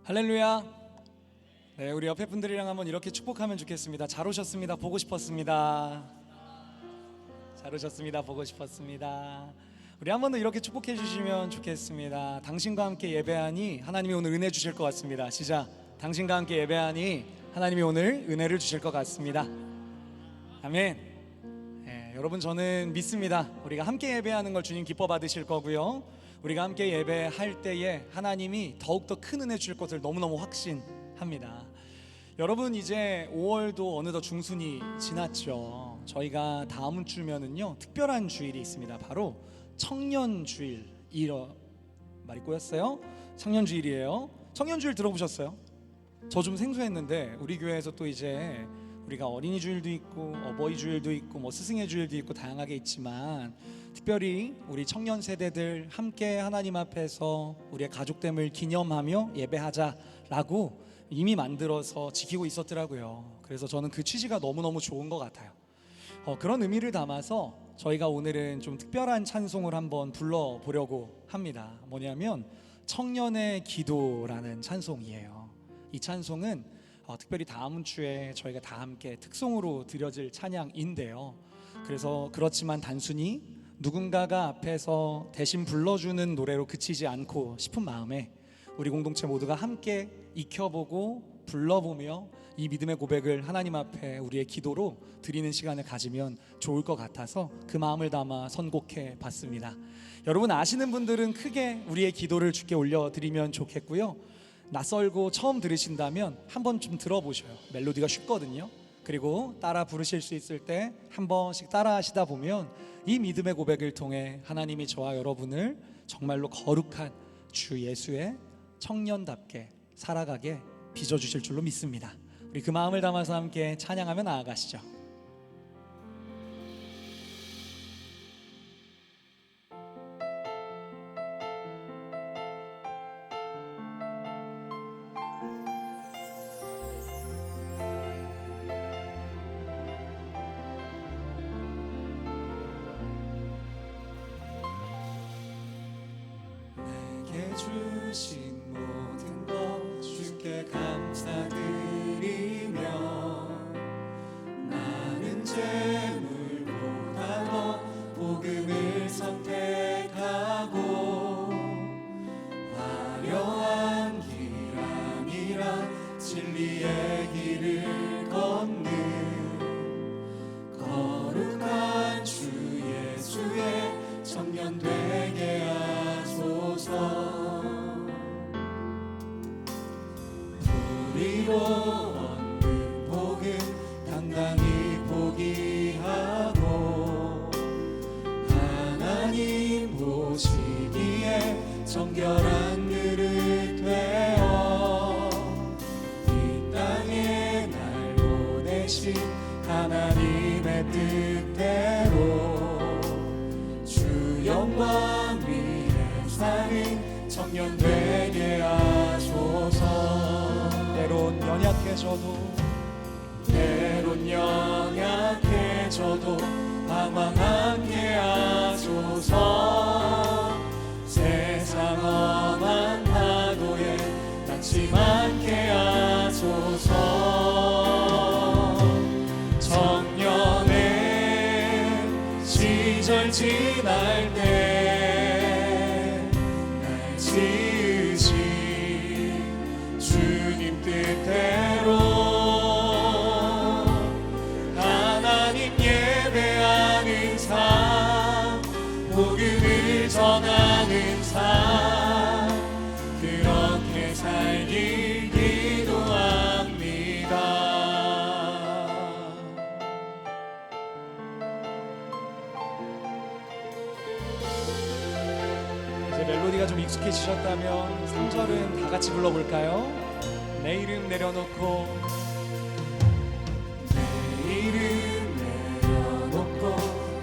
할렐루야. 네, 우리 옆에 분들이랑 한번 이렇게 축복하면 좋겠습니다. 잘 오셨습니다. 보고 싶었습니다. 잘 오셨습니다. 보고 싶었습니다. 우리 한 번 더 이렇게 축복해 주시면 좋겠습니다. 당신과 함께 예배하니 하나님이 오늘 은혜 주실 것 같습니다. 시작. 당신과 함께 예배하니 하나님이 오늘 은혜를 주실 것 같습니다. 아멘. 네, 여러분, 저는 믿습니다. 우리가 함께 예배하는 걸 주님 기뻐 받으실 거고요, 우리가 함께 예배할 때에 하나님이 더욱더 큰 은혜 주실 것을 너무너무 확신합니다. 여러분, 이제 5월도 어느덧 중순이 지났죠. 저희가 다음 주면은요 특별한 주일이 있습니다. 바로 청년주일. 말이 꼬였어요? 청년주일이에요. 청년주일 들어보셨어요? 저 좀 생소했는데 우리 교회에서 또 이제 우리가 어린이 주일도 있고 어버이 주일도 있고 뭐 스승의 주일도 있고 다양하게 있지만, 특별히 우리 청년 세대들 함께 하나님 앞에서 우리의 가족됨을 기념하며 예배하자라고 이미 만들어서 지키고 있었더라고요. 그래서 저는 그 취지가 너무너무 좋은 것 같아요. 그런 의미를 담아서 저희가 오늘은 좀 특별한 찬송을 한번 불러보려고 합니다. 뭐냐면 청년의 기도라는 찬송이에요. 이 찬송은 특별히 다음 주에 저희가 다 함께 특송으로 드려질 찬양인데요, 그래서 그렇지만 단순히 누군가가 앞에서 대신 불러주는 노래로 그치지 않고 싶은 마음에 우리 공동체 모두가 함께 익혀보고 불러보며 이 믿음의 고백을 하나님 앞에 우리의 기도로 드리는 시간을 가지면 좋을 것 같아서 그 마음을 담아 선곡해 봤습니다. 여러분 아시는 분들은 크게 우리의 기도를 주께 올려드리면 좋겠고요, 낯설고 처음 들으신다면 한번 좀 들어보셔요. 멜로디가 쉽거든요. 그리고 따라 부르실 수 있을 때 한 번씩 따라 하시다 보면 이 믿음의 고백을 통해 하나님이 저와 여러분을 정말로 거룩한 주 예수의 청년답게 살아가게 빚어주실 줄로 믿습니다. 우리 그 마음을 담아서 함께 찬양하며 나아가시죠. 주신 모든 것 주께 감사드리며, 나는 재물보다 더 복음을 선택하고 화려한 길 아니라 진리의 길을 걷는 거룩한 주 예수의 청년 되게 하소서. 우리로 얻는 복음 당당히 포기하고 하나님 보시기에 정결한 그릇 되어 이 땅에 날 보내신 하나님의 뜻대로 주 영광 위에 사는 청년 되게 하소서. 때론 연약해져도 방황하게 하소서. 세상 험한 파도에 닿지 않게 하소서. 청년의 시절 지날 때 날 지으신 주님 뜻대로 하나님 예배하는 삶, 복음을 전하는 삶, 그렇게 살길 기도합니다. 이제 멜로디가 좀 익숙해지셨다면 3절은 다 같이 불러볼까요? 내 이름 내려놓고, 내 이름 내려놓고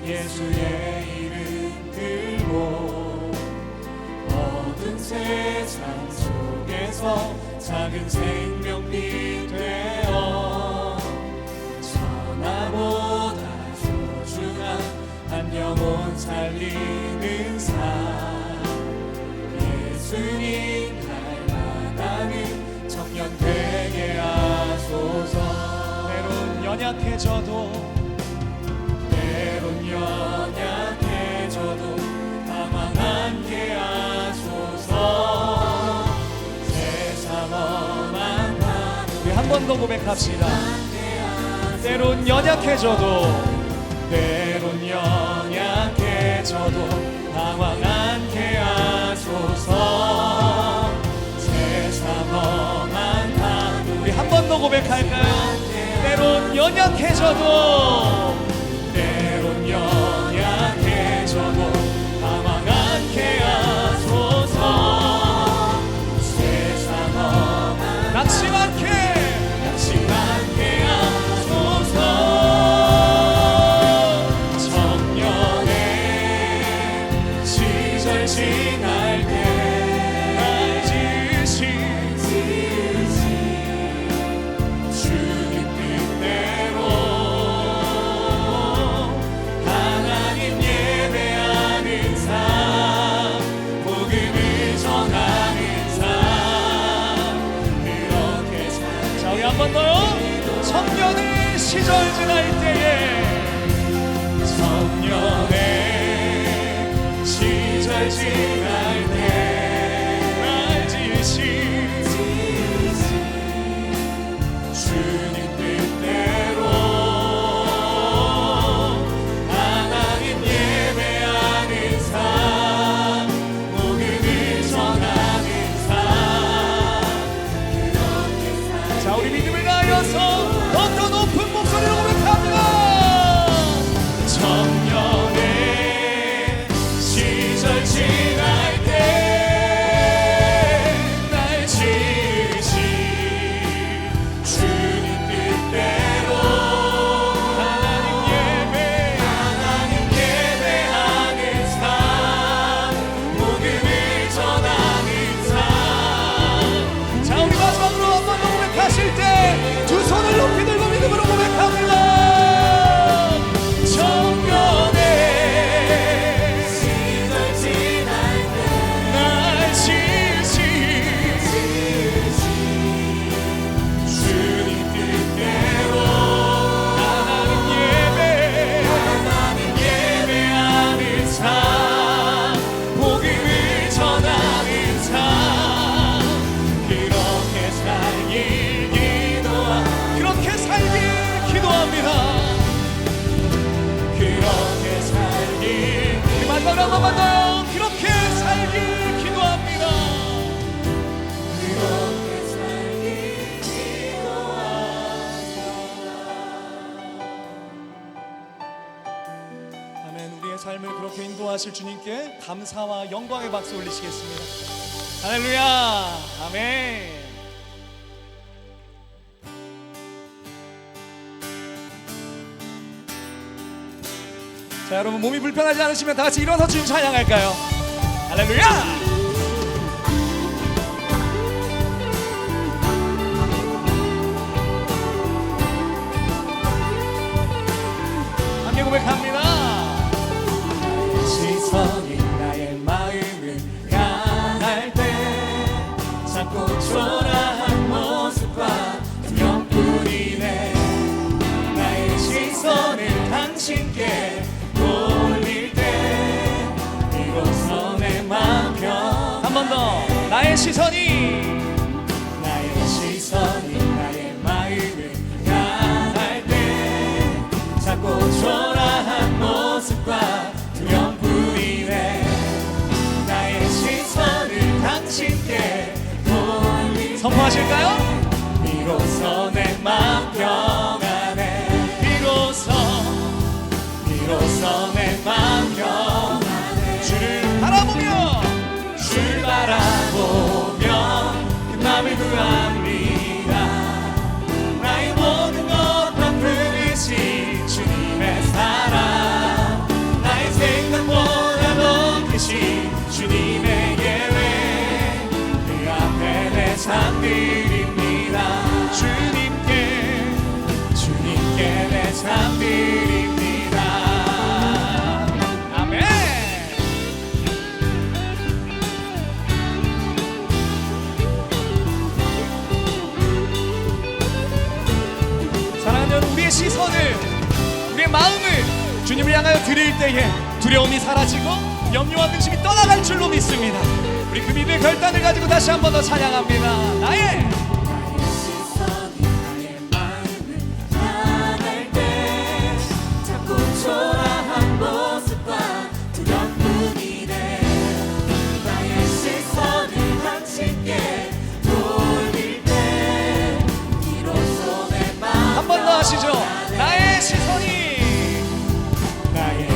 예수의 이름 들고 어두운 세상 속에서 작은 생명빛 되어 천하보다 소중한 한 영혼 살리는 삶, 예수님 닮아가는 연약해져도 때론 연약해져도 가만 않게 하소서. 세상 험한 우리 한 번 더 고백합시다. 때론 연약해져도 때론 연약해져도 당황 않게 하소서. 세상 험한 밤 우리 한 번 더 고백할까요? 때론 연약해져도 때론 연약해져도 당황 않게 하소서. 세상 험한 낙심하게 낙심하게 하소서. 청년의 시절 지날 때 날 지으신 주님 뜻대로 하나님 예배하는 삶, 복음을 전하는 삶, 그렇게 자 우리 한 번 더요. 청년의 시절 지날 때에 청년의 시절 지날 때 날 지으신 주님 뜻대로 하나님 예배하는 삶, 복음을 전하는 삶, 그렇게 자 우리 믿음을 다하여서 더 높은 목소리로 고백합니다. 청년의 시절 지날 때 날 지으신 주님 뜻대로 하나님 예배하는 삶, 복음을 전하는 삶. 자 우리 마지막으로 한 번 더 고백하실 때 두 손을 높이 들고 믿음으로 고백합니다. 청년의 시절 지날 때 날 지으신 주님 뜻대로 하나님 예배하는 삶, 복음을 전하는 삶, 그렇게 살길 그렇게 살길 기도합니다. 그렇게 살길 우리 마지막으로 한 번만 더요. 그렇게 살길 기도합니다. 그렇게 살길 기도합니다. 아멘. 우리의 삶을 그렇게 인도하실 주님께 감사와 영광의 박수 올리시겠습니다. 할렐루야. 아멘. 자 여러분 몸이 불편하지 않으시면 다 같이 일어서 주님 찬양할까요? 할렐루야. 함께 고백합니다. 시선이 나의 마음을 향할 때 작고 초라한 모습과 두려움뿐이네. 나의 시선을 당신께 돌릴 때 비로소 내 마음 한 번 더. 나의 시선이 나의 마음을 향할 때 작고 초라한 모습과 두려움뿐이네. 나의 시선을 당신께 돌릴 선포하실까요? 비로소 내 마음 평안해. 비로소 내 마음 평안해. 주를 바라보며 그 맘을 구합니다. 나의 모든 것 다 부으신 주님의 사랑, 나의 생각보다 높으신 주님의 계획, 그 앞에 내 삶 드립니다. 주님께 마음을 주님을 향하여 드릴 때에 두려움이 사라지고 염려와 근심이 떠나갈 줄로 믿습니다. 우리 그 믿음의 결단을 가지고 다시 한 번 더 찬양합니다. 나의 시선이 나의 마음을 향할 때 자꾸 초라한 모습과 두렵뿐이네. 나의 시선을 당신께 돌릴 때 비로소 내 마음 한 번 더 하시죠. 나의 시선이 나의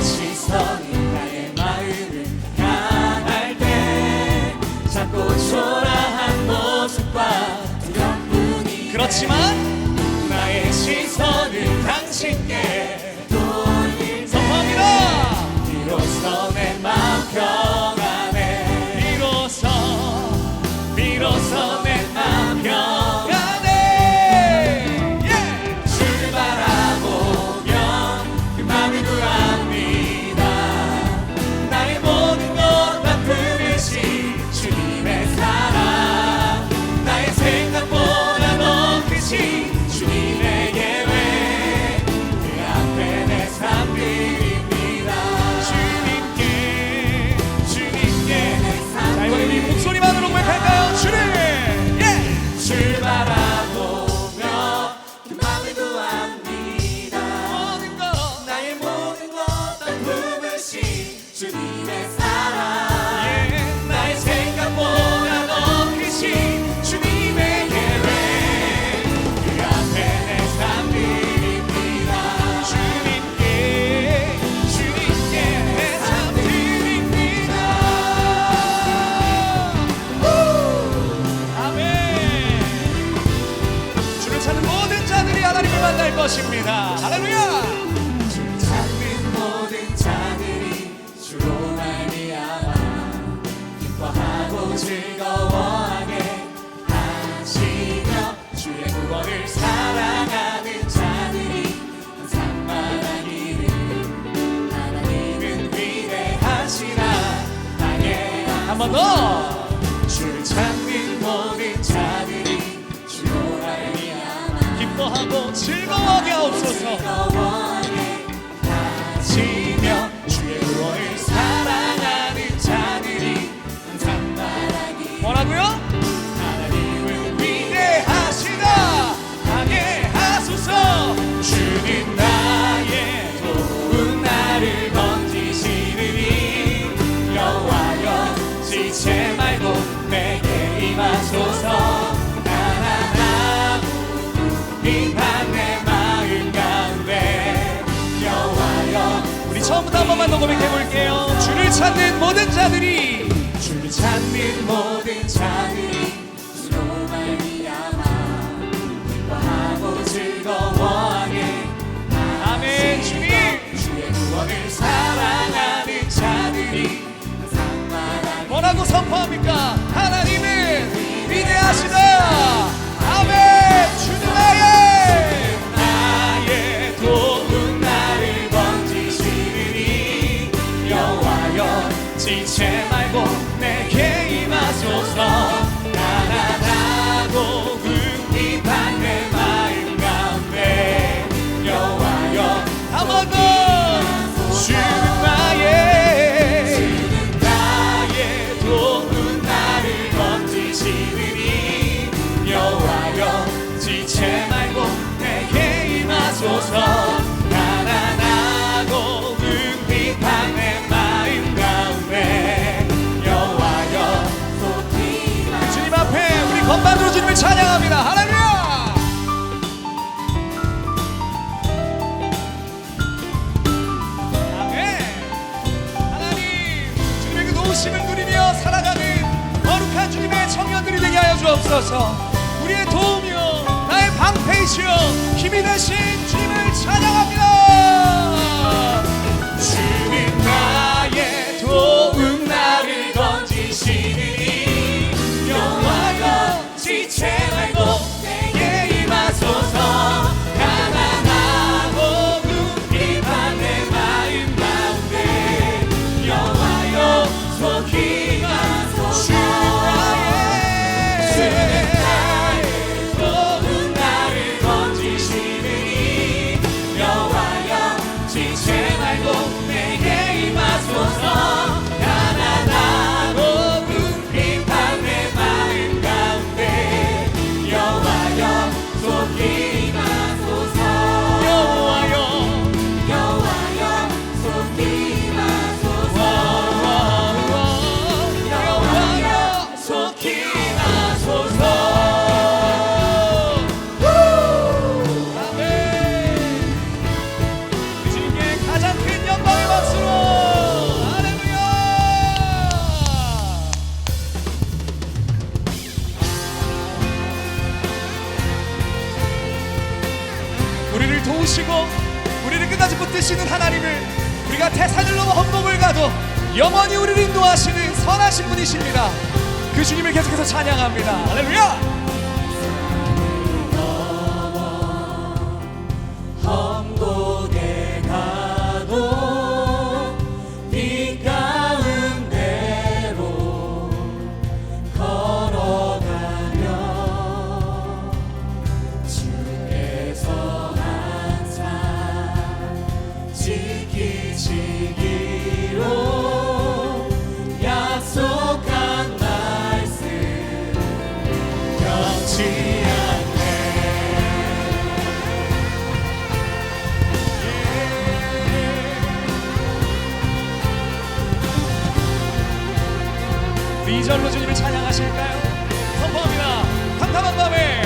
마음을 향할 때 자꾸 초라한 모습과 두렵뿐이네. 그렇지만 나의 시선을 당신께 돌릴 때 선포합니다. 비로소 내 마음 평안해. 비로소 내 마음 평안해. 주를 바라보면 그 마음이 구합니다. 나의 모든 것 다 품으신 주님의 사랑, 나의 생각보다 더 크신 주님의 계획, 그 앞에 내 삶 드립니다. 주님께 내 삶 자, 이번에 우리 목소리만으로 고백할까요? 주를 바라보며 그 마음을 구합니다. 모든 것 나의 모든 것 다 품으신 주님의 사랑, 나의 생각보다 더 크신 주님의 계획, 그 앞에 내 삶 드립니다. 주님께 내 삶 드립니다. 아멘. 주를 찾는 모든 자들이 하나님을 만날 것입니다. 할렐루야. 주를 찾는 모든 자들이 주로 말미암아 기뻐하고 즐거워하게 하시며, 주의 구원을 사랑하는 자들이 항상 말하기를 하나님은 위대하시라. 나의 한 번 더. 주를 찾는 모든 자들이 주로 말미암아 기뻐하고 즐거워하게 하옵소서. 즐거워하게 하시며, 주의 구원을 사랑하는 자들이 항상 말하기 뭐라고요? 하나님은 위대하시다 하게 하소서. 주는 나의 도움, 나를 건지시느니 여호와여 지체 말고 내게 임하소서. 가난하고 빈한 내 마음 가운데 여호와여. 우리 처음부터 한 번만 더 고백해 볼게요. 주를 찾는 모든 자들이 주를 찾는 모든 자들이 주로 말미암아 기뻐하고 즐거워하게 아멘. 주님 주의 구원을 사랑하는 자들이 항상 말하기 뭐라고 선포합니까? 하나님은 위대하시다. 아멘. 주는 나의 도움, 나를 건지시느니 여호와여 지체 말고 내게 임하소서. 가난하고 궁핍한 내 마음 가운데 여호와여 한 번 더. 주는 나의 도움, 나를 건지시느니 여호와여 지체 말고 내게 임하소서. 가난하고 궁핍한 내 마음 가운데 여호와여 속히 주님 앞에 우리 건반으로 주님을 찬양합니다. 할렐루야. 아멘. 하나님 주님의 그 노우심을 누리며 살아가는 거룩한 주님의 청년들이 되게 하여 주옵소서. 우리의 도움이요 나의 방패이시여 힘이 되신 주님을 찬양합니다. 주는 나의 도움, 나를 건지시느니 여호와여 지체 말고 내게 임하소서. 가난하고 궁핍한 내 마음 가운데 여호와여 속히 임하소서. 주는 나의 도움, 나를 건지시느니 여호와여 우리를 도우시고 우리를 끝까지 붙드시는 하나님을 우리가 태산을 넘어 험곡을 가도 영원히 우리를 인도하시는 선하신 분이십니다. 그 주님을 계속해서 찬양합니다. 할렐루야. 험곡에 가도 빛 가운데로 걸어가며 주께서 항상 지키시기로 약속한 말씀 변치 우리 2절로 주님을 찬양하실까요? 선포합니다. 캄캄한 밤에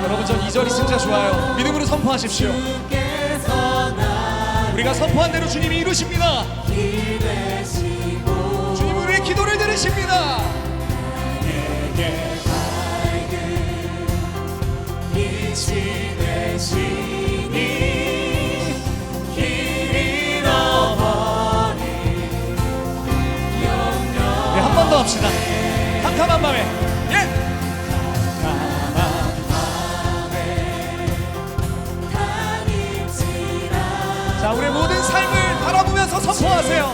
여러분 전 2절이 진짜 좋아요. 믿음으로 선포하십시오. 우리가 선포한 대로 주님이 이루십니다. 주님 우리의 기도를 들으십니다. 빛이 되시니 한 번 더 합시다. 캄캄한 밤에 자 우리의 모든 삶을 바라보면서 선포하세요.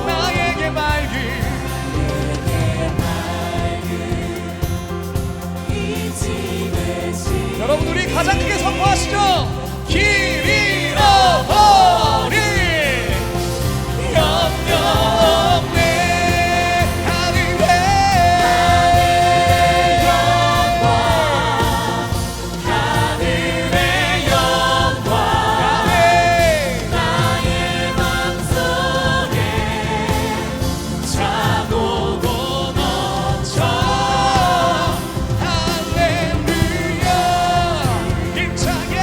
나에게 맑은 여러분 우리 가장 크게 선포하시죠. 길 잃어버린 염려 없네 하늘의 영광 하늘의 영광 나의 맘속에 차고도 넘쳐 할렐루야 힘차게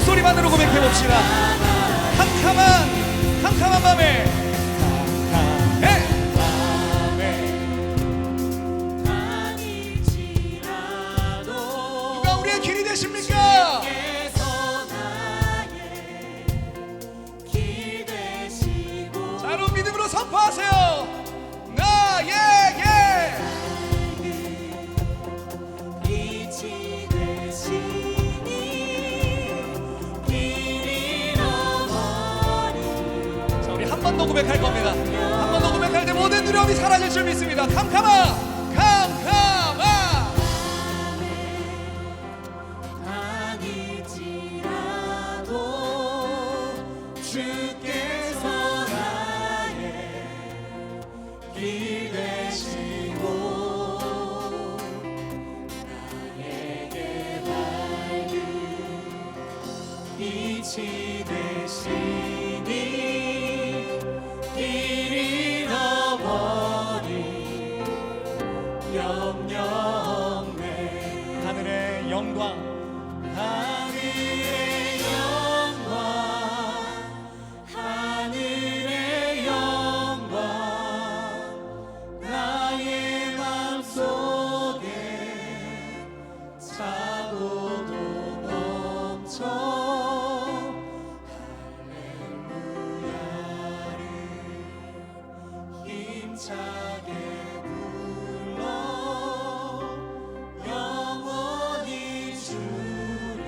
소리만으로 고백해봅시다. 캄캄한 밤에 누가 우리의 길이 되십니까? 자 여러분 믿음으로 선포하세요. 나에게 한 번 더 고백할 겁니다. 한 번 더 고백할 때 모든 두려움이 사라질 줄 믿습니다. 캄캄아 아닐지라도 주께서 나의 길 되시고 나에게 밝은 빛이 되시니 힘차게 불러 영원히 주를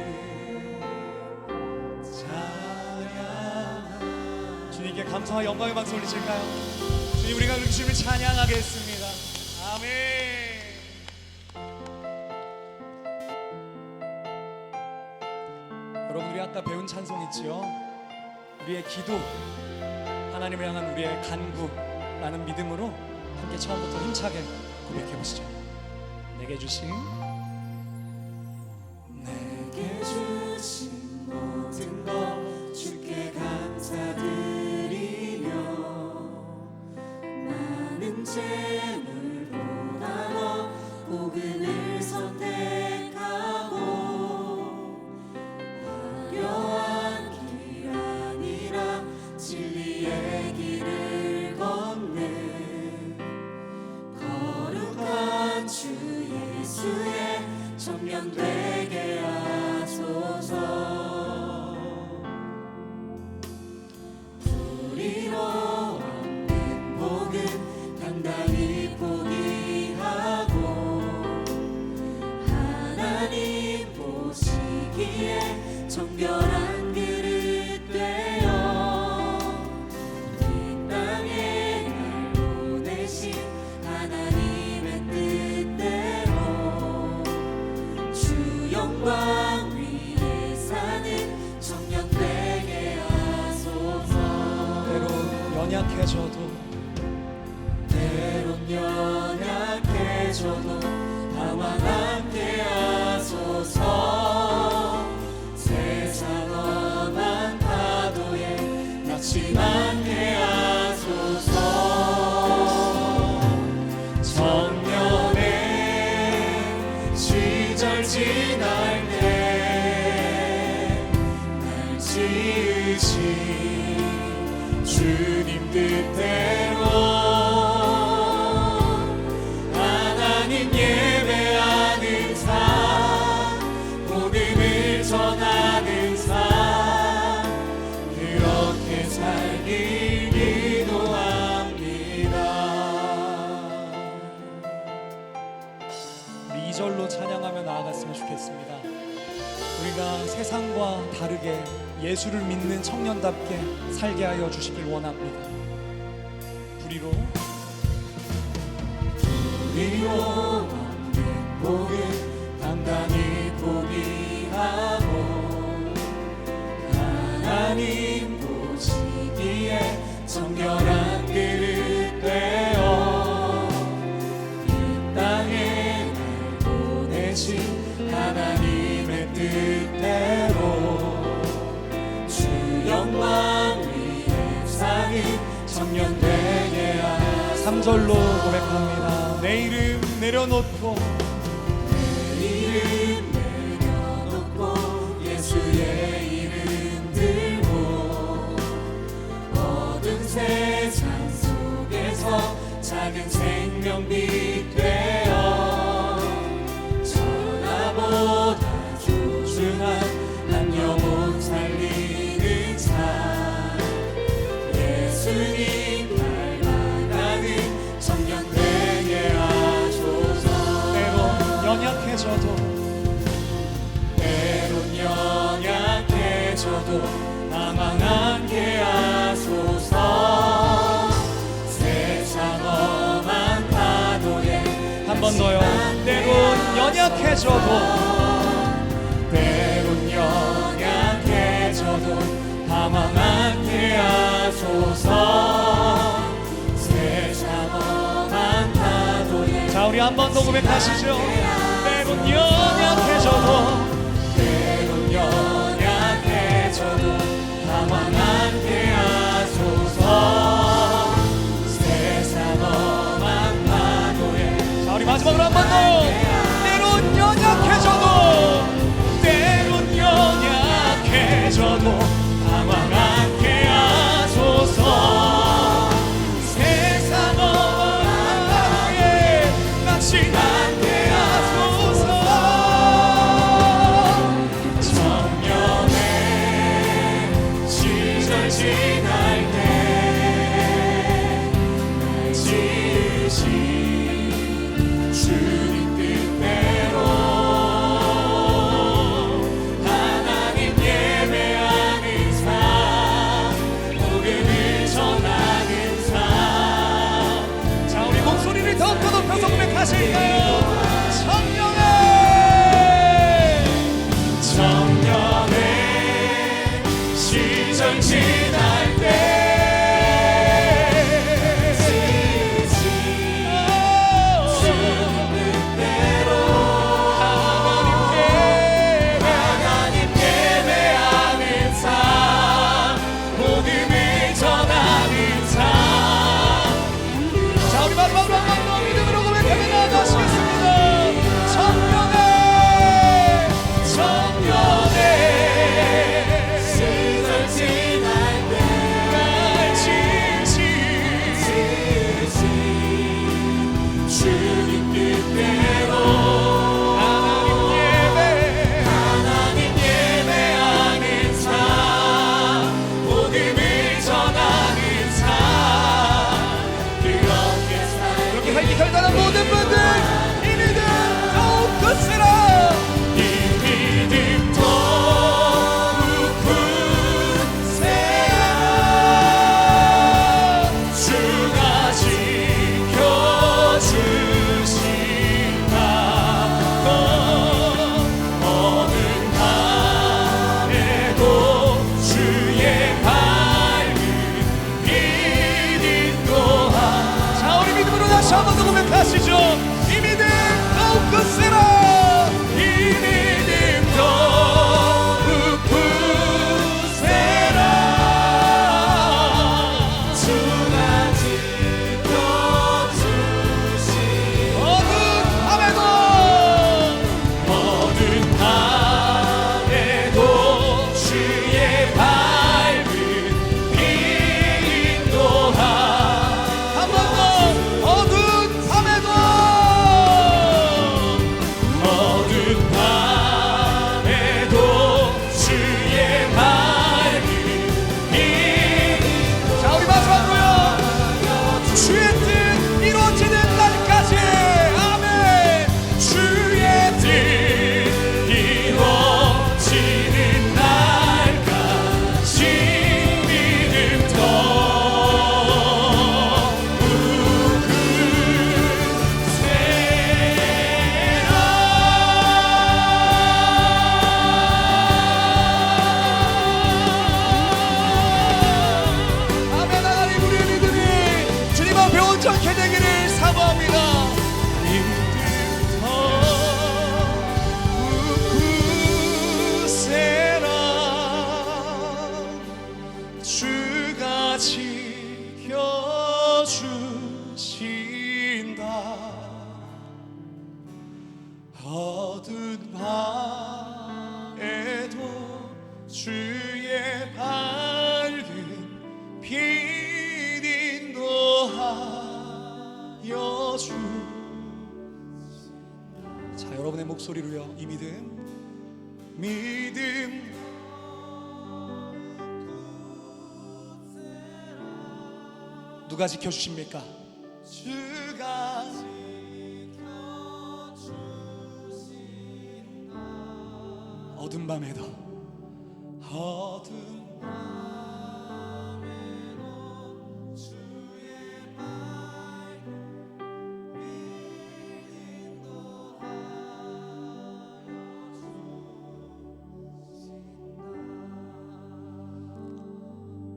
찬양하리. 주님께 감사와 영광의 박수 올리실까요? 주님, 우리가 그 주님을 찬양하겠습니다. 아멘. 여러분, 우리 아까 배운 찬송 있지요? 우리의 기도, 하나님을 향한 우리의 간구라는 믿음으로 함께 처음부터 힘차게 고백해 보시죠. 내게 주신 내게 주신 모든 것 주께 감사드리며 많은 재물보다 더 복음을 선택하고 화려한 길 아니라 진리의 길을 걷는 거룩한 주 예수의 청년 되게 하소서. 불의로 얻는 복음 당당히 포기하고 하나님 보시기에 정결한 그릇 되어 이 땅에 날 보내신 하나님의 뜻대로 주 영광 위에 사는 청년 되게 하소서. 때론 연약해져도 때론 연약해져도 나와 함께 하소서. 세상 험한 파도에 낯이 않게 하소서. 정년의 시절 지날 때 날 지으신 주님 뜻대로 하나님 예배하는 삶, 복음을 전하는 삶, 그렇게 살길 기도합니다. 우리 2절로 찬양하며 나아갔으면 좋겠습니다. 우리가 세상과 다르게 예수를 믿는 청년답게 살게 하여 주시길 원합니다. 불의로 우리로 얻는 복음 당당히 포기하고 하나님 보시기에 정결한 그릇 되어 이 땅에 날 보내신 하나님의 뜻대로 주 영광 위에 사는 청년 되게 하소서. 3절로 고백합니다. 내 이름 내려놓고 내 이름 내려놓고 예수의 이름 들고 어두운 세상 속에서 작은 생명빛 되어 천하보다 소중한 한 영혼 살리는 삶, 예수님 닮아가는 청년 되게 하소서. 때론 연약해져도 때론 연약해져도 방황하게 하소서. 세상 험한 파도에 한 번 더요. 때론 연약해져도 때론 연약해져도 방황하게 하소서. 세상 험한 파도에 자, 우리 한 번 더 고백하시죠. 때론 연약해져도 때론 연약해져도 방황하게 하소서. 세상 험한 파도에 자, 우리 마지막으로 한 번 더. 때론 연약해져도 때론 연약해져도 방황하게 하소서. 세상 험한 파도에 낯이 않게 하소서. 청년의 시절 지날 때날 청년의 시절 지날 때 결단한 모든 분들 이 믿음 더욱 굳세라 이 믿음 더욱 굳세라 주가 지켜주신다 어느 밤에도 주의 밝은 빛 인도하 자 우리 믿음으로 다시 한번 더 고백하시죠 이 믿음 더욱 굳세라 이 믿음 더욱 굳세라 주가 지켜주신 어두운 밤에도 주의 밝은 빛 인도하 한 번 더 어두운 밤에도 주의 밝은 빛 자 우리 마지막으로요 주의 뜻 이루어지는 날까지 아멘 주의 뜻 이루어지는 날까지 믿음 더욱 아멘 하나님 우리의 믿음이 주님 앞에 온전케 되기를 사모합니다 믿음 더욱 굳세라 주가 지켜주신다 어두운 밤에도 주의 밝은 빛 인도하여 주. 자 여러분의 목소리로요 이 믿음 누가 지켜주십니까? 주가 어두운 밤에도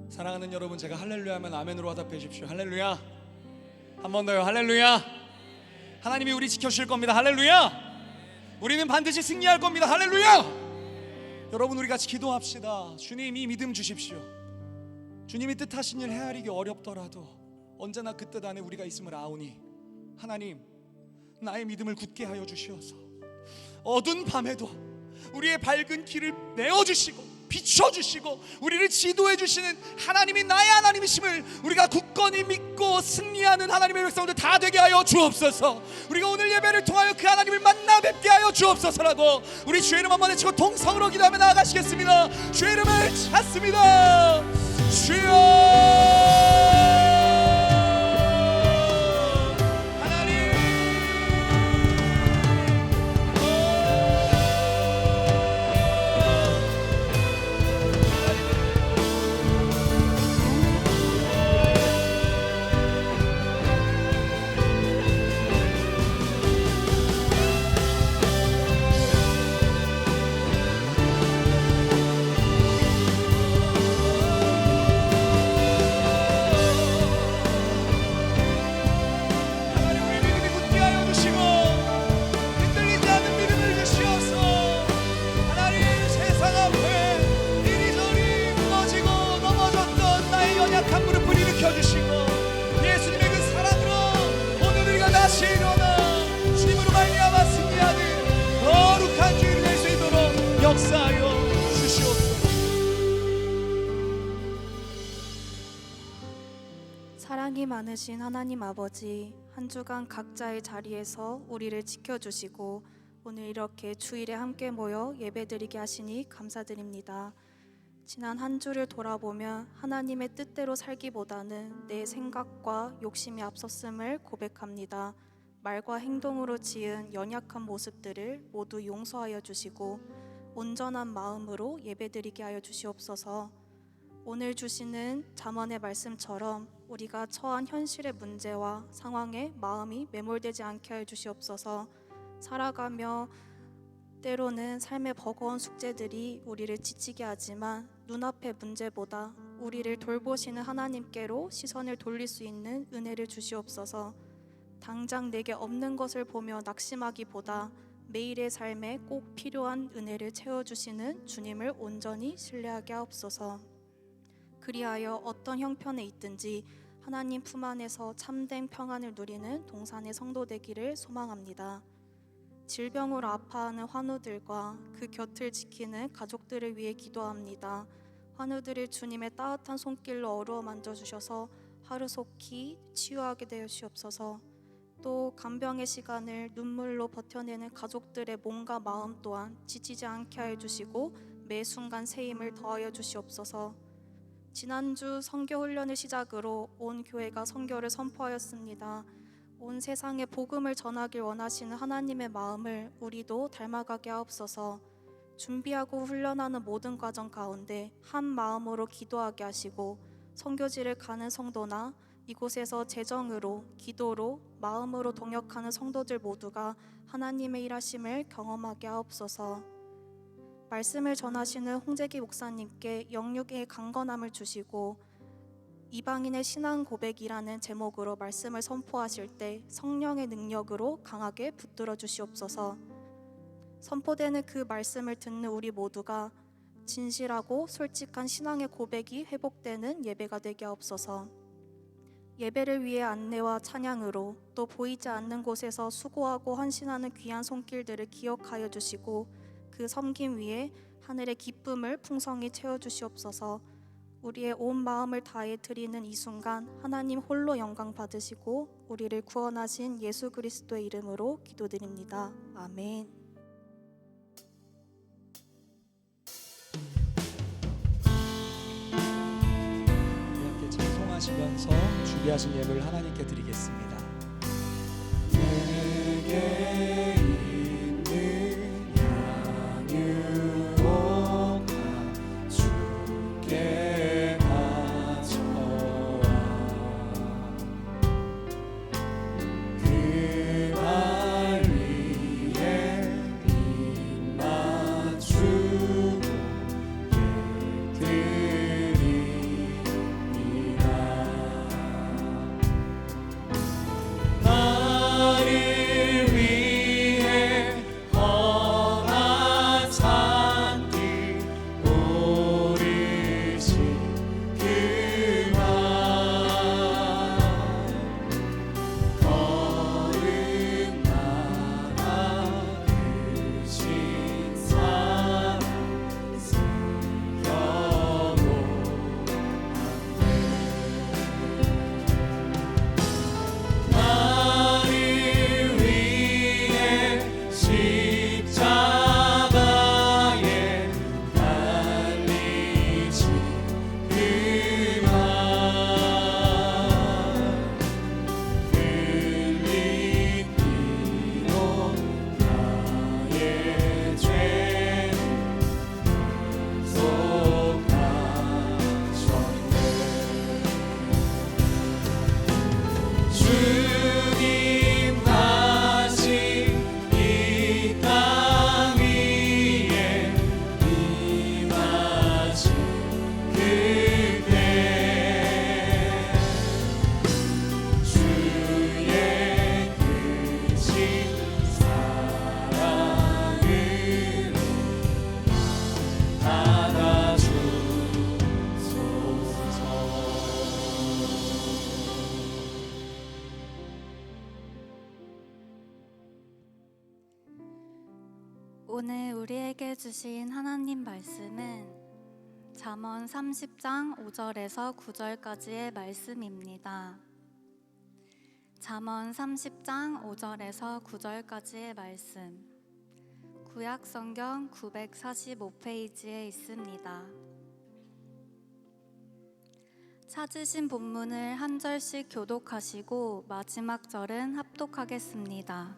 사랑하는 여러분 제가 할렐루야 하면 아멘으로 화답해 주십시오. 할렐루야. 한 번 더요. 할렐루야. 하나님이 우리 지켜주실 겁니다. 할렐루야. 우리는 반드시 승리할 겁니다. 할렐루야. 여러분 우리 같이 기도합시다. 주님이 믿음 주십시오. 주님이 뜻하신 일 헤아리기 어렵더라도 언제나 그 뜻 안에 우리가 있음을 아오니 하나님 나의 믿음을 굳게 하여 주시어서 어두운 밤에도 우리의 밝은 길을 내어주시고 비춰주시고 우리를 지도해 주시는 하나님이 나의 하나님이심을 우리가 굳건히 믿고 승리하는 하나님의 백성들 다 되게 하여 주옵소서. 우리가 오늘 예배를 통하여 그 하나님을 만나 뵙게 하여 주옵소서라고 우리 주의 이름 한번 외치고 통성으로 기도하며 나아가시겠습니다. 주의 이름을 찾습니다. 주여 사랑이 많으신 하나님 아버지, 한 주간 각자의 자리에서 우리를 지켜주시고 오늘 이렇게 주일에 함께 모여 예배드리게 하시니 감사드립니다. 지난 한 주를 돌아보면 하나님의 뜻대로 살기보다는 내 생각과 욕심이 앞섰음을 고백합니다. 말과 행동으로 지은 연약한 모습들을 모두 용서하여 주시고 온전한 마음으로 예배드리게 하여 주시옵소서. 오늘 주시는 잠언의 말씀처럼 우리가 처한 현실의 문제와 상황에 마음이 매몰되지 않게 하여 주시옵소서. 살아가며 때로는 삶의 버거운 숙제들이 우리를 지치게 하지만 눈앞의 문제보다 우리를 돌보시는 하나님께로 시선을 돌릴 수 있는 은혜를 주시옵소서. 당장 내게 없는 것을 보며 낙심하기보다 매일의 삶에 꼭 필요한 은혜를 채워주시는 주님을 온전히 신뢰하게 하옵소서. 그리하여 어떤 형편에 있든지 하나님 품 안에서 참된 평안을 누리는 동산의 성도 되기를 소망합니다. 질병으로 아파하는 환우들과 그 곁을 지키는 가족들을 위해 기도합니다. 환우들을 주님의 따뜻한 손길로 어루어 만져주셔서 하루속히 치유하게 되어 주시옵소서. 또 간병의 시간을 눈물로 버텨내는 가족들의 몸과 마음 또한 지치지 않게 하여 주시고 매 순간 새 힘을 더하여 주시옵소서. 지난주 선교 훈련을 시작으로 온 교회가 선교를 선포하였습니다. 온 세상에 복음을 전하길 원하시는 하나님의 마음을 우리도 닮아가게 하옵소서. 준비하고 훈련하는 모든 과정 가운데 한 마음으로 기도하게 하시고 선교지를 가는 성도나 이곳에서 재정으로, 기도로, 마음으로 동역하는 성도들 모두가 하나님의 일하심을 경험하게 하옵소서. 말씀을 전하시는 홍재기 목사님께 영육의 강건함을 주시고 이방인의 신앙 고백이라는 제목으로 말씀을 선포하실 때 성령의 능력으로 강하게 붙들어 주시옵소서. 선포되는 그 말씀을 듣는 우리 모두가 진실하고 솔직한 신앙의 고백이 회복되는 예배가 되게 하옵소서. 예배를 위해 안내와 찬양으로 또 보이지 않는 곳에서 수고하고 헌신하는 귀한 손길들을 기억하여 주시고 그 섬김 위에 하늘의 기쁨을 풍성히 채워주시옵소서. 우리의 온 마음을 다해 드리는 이 순간 하나님 홀로 영광 받으시고 우리를 구원하신 예수 그리스도의 이름으로 기도드립니다. 아멘. 함께 찬송하시면서 준비하신 예배를 하나님께 드리겠습니다. 내게 있는 양육옥 주께 가져와 그 발 위에 입 맞추고 예드리리라. 나를 위해 험한 산길 오르신 그 말 걸음 나가 크신 사랑 세워놓았네. 나를 위해 십자가에 달리신 그 말 흘린 피로 나의 죄를 속하셨네. 주님 다시 이 땅 위에 임하신 그때 주의 크신 사랑으로 받아주소서. 오늘 우리에게 주신 하나님 말씀은 잠언 30장 5절에서 9절까지의 말씀입니다. 잠언 30장 5절에서 9절까지의 말씀. 구약 성경 945페이지에 있습니다. 찾으신 본문을 한 절씩 교독하시고 마지막 절은 합독하겠습니다.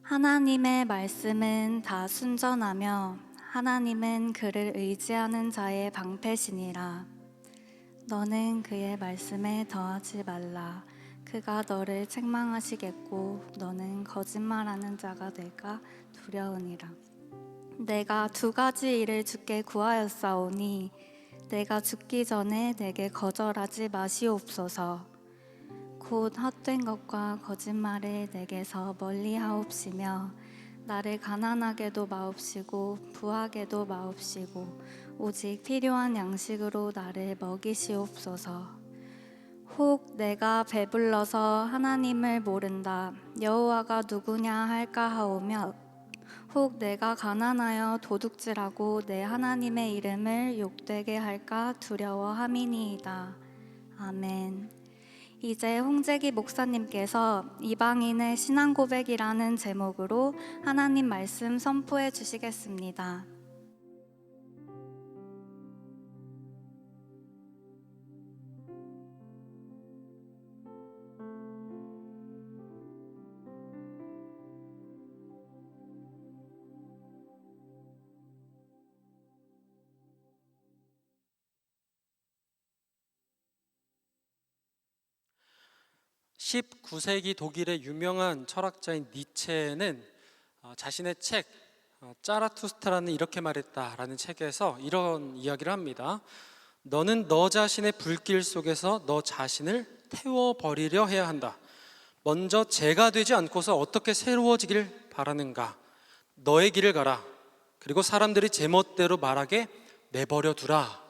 하나님의 말씀은 다 순전하며 하나님은 그를 의지하는 자의 방패시니라. 너는 그의 말씀에 더하지 말라. 그가 너를 책망하시겠고 너는 거짓말하는 자가 될까 두려우니라. 내가 두 가지 일을 주께 구하였사오니 내가 죽기 전에 내게 거절하지 마시옵소서. 곧 헛된 것과 거짓말을 내게서 멀리하옵시며 나를 가난하게도 마옵시고 부하게도 마옵시고 오직 필요한 양식으로 나를 먹이시옵소서. 혹 내가 배불러서 하나님을 모른다 여호와가 누구냐 할까 하오며 혹 내가 가난하여 도둑질하고 내 하나님의 이름을 욕되게 할까 두려워함이니이다. 아멘. 이제 홍재기 목사님께서 이방인의 신앙 고백이라는 제목으로 하나님 말씀 선포해 주시겠습니다. (19세기) 독일의 유명한 철학자인 니체는 자신의 책 짜라투스트라는 이렇게 말했다라는 책에서 이런 이야기를 합니다. 너는 너 자신의 불길 속에서 너 자신을 태워버리려 해야 한다. 먼저 죄가 되지 않고서 어떻게 새로워지길 바라는가. 너의 길을 가라. 그리고 사람들이 제멋대로 말하게 내버려 두라.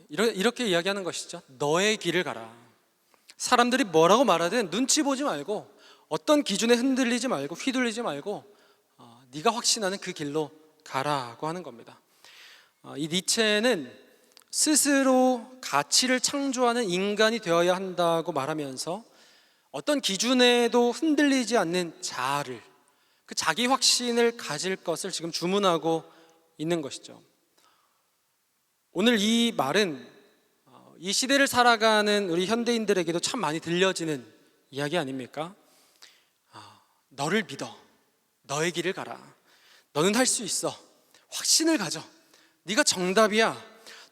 이렇게 이야기하는 것이죠. 너의 길을 가라. 사람들이 뭐라고 말하든 눈치 보지 말고 어떤 기준에 흔들리지 말고 휘둘리지 말고 네가 확신하는 그 길로 가라고 하는 겁니다. 이 니체는 스스로 가치를 창조하는 인간이 되어야 한다고 말하면서 어떤 기준에도 흔들리지 않는 자아를, 그 자기 확신을 가질 것을 지금 주문하고 있는 것이죠. 오늘 이 말은 이 시대를 살아가는 우리 현대인들에게도 참 많이 들려지는 이야기 아닙니까? 너를 믿어. 너의 길을 가라. 너는 할 수 있어. 확신을 가져. 네가 정답이야.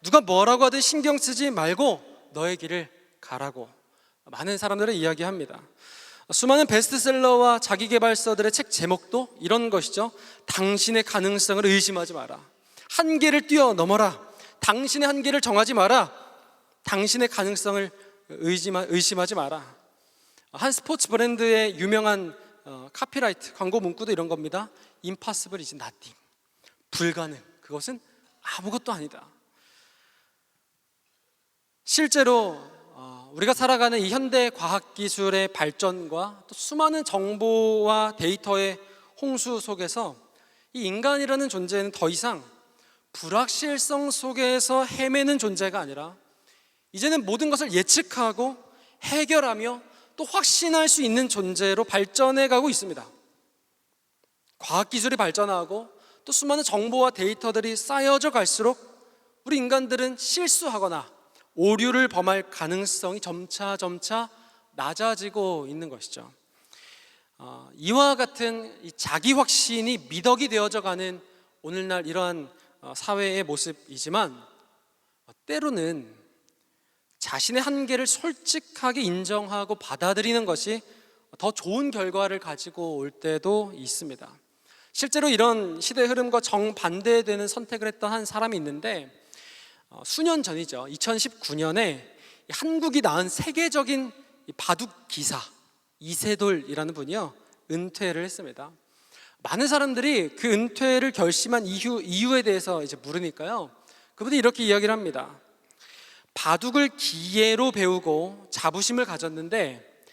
누가 뭐라고 하든 신경 쓰지 말고 너의 길을 가라고 많은 사람들은 이야기합니다. 수많은 베스트셀러와 자기계발서들의 책 제목도 이런 것이죠. 당신의 가능성을 의심하지 마라. 한계를 뛰어넘어라. 당신의 한계를 정하지 마라. 당신의 가능성을 의심하지 마라. 한 스포츠 브랜드의 유명한 카피라이트 광고 문구도 이런 겁니다. Impossible is nothing. 불가능. 그것은 아무것도 아니다. 실제로 우리가 살아가는 이 현대 과학기술의 발전과 또 수많은 정보와 데이터의 홍수 속에서 이 인간이라는 존재는 더 이상 불확실성 속에서 헤매는 존재가 아니라 이제는 모든 것을 예측하고 해결하며 또 확신할 수 있는 존재로 발전해 가고 있습니다. 과학기술이 발전하고 또 수많은 정보와 데이터들이 쌓여져 갈수록 우리 인간들은 실수하거나 오류를 범할 가능성이 점차 낮아지고 있는 것이죠. 이와 같은 이 자기 확신이 미덕이 되어져 가는 오늘날 이러한 사회의 모습이지만 때로는 자신의 한계를 솔직하게 인정하고 받아들이는 것이 더 좋은 결과를 가지고 올 때도 있습니다. 실제로 이런 시대의 흐름과 정반대되는 선택을 했던 한 사람이 있는데 수년 전이죠. 2019년에 한국이 낳은 세계적인 바둑 기사 이세돌이라는 분이요 은퇴를 했습니다. 많은 사람들이 그 은퇴를 결심한 이유에 대해서 이제 물으니까요, 그분이 이렇게 이야기를 합니다. 바둑을 기계로 배우고 자부심을 가졌는데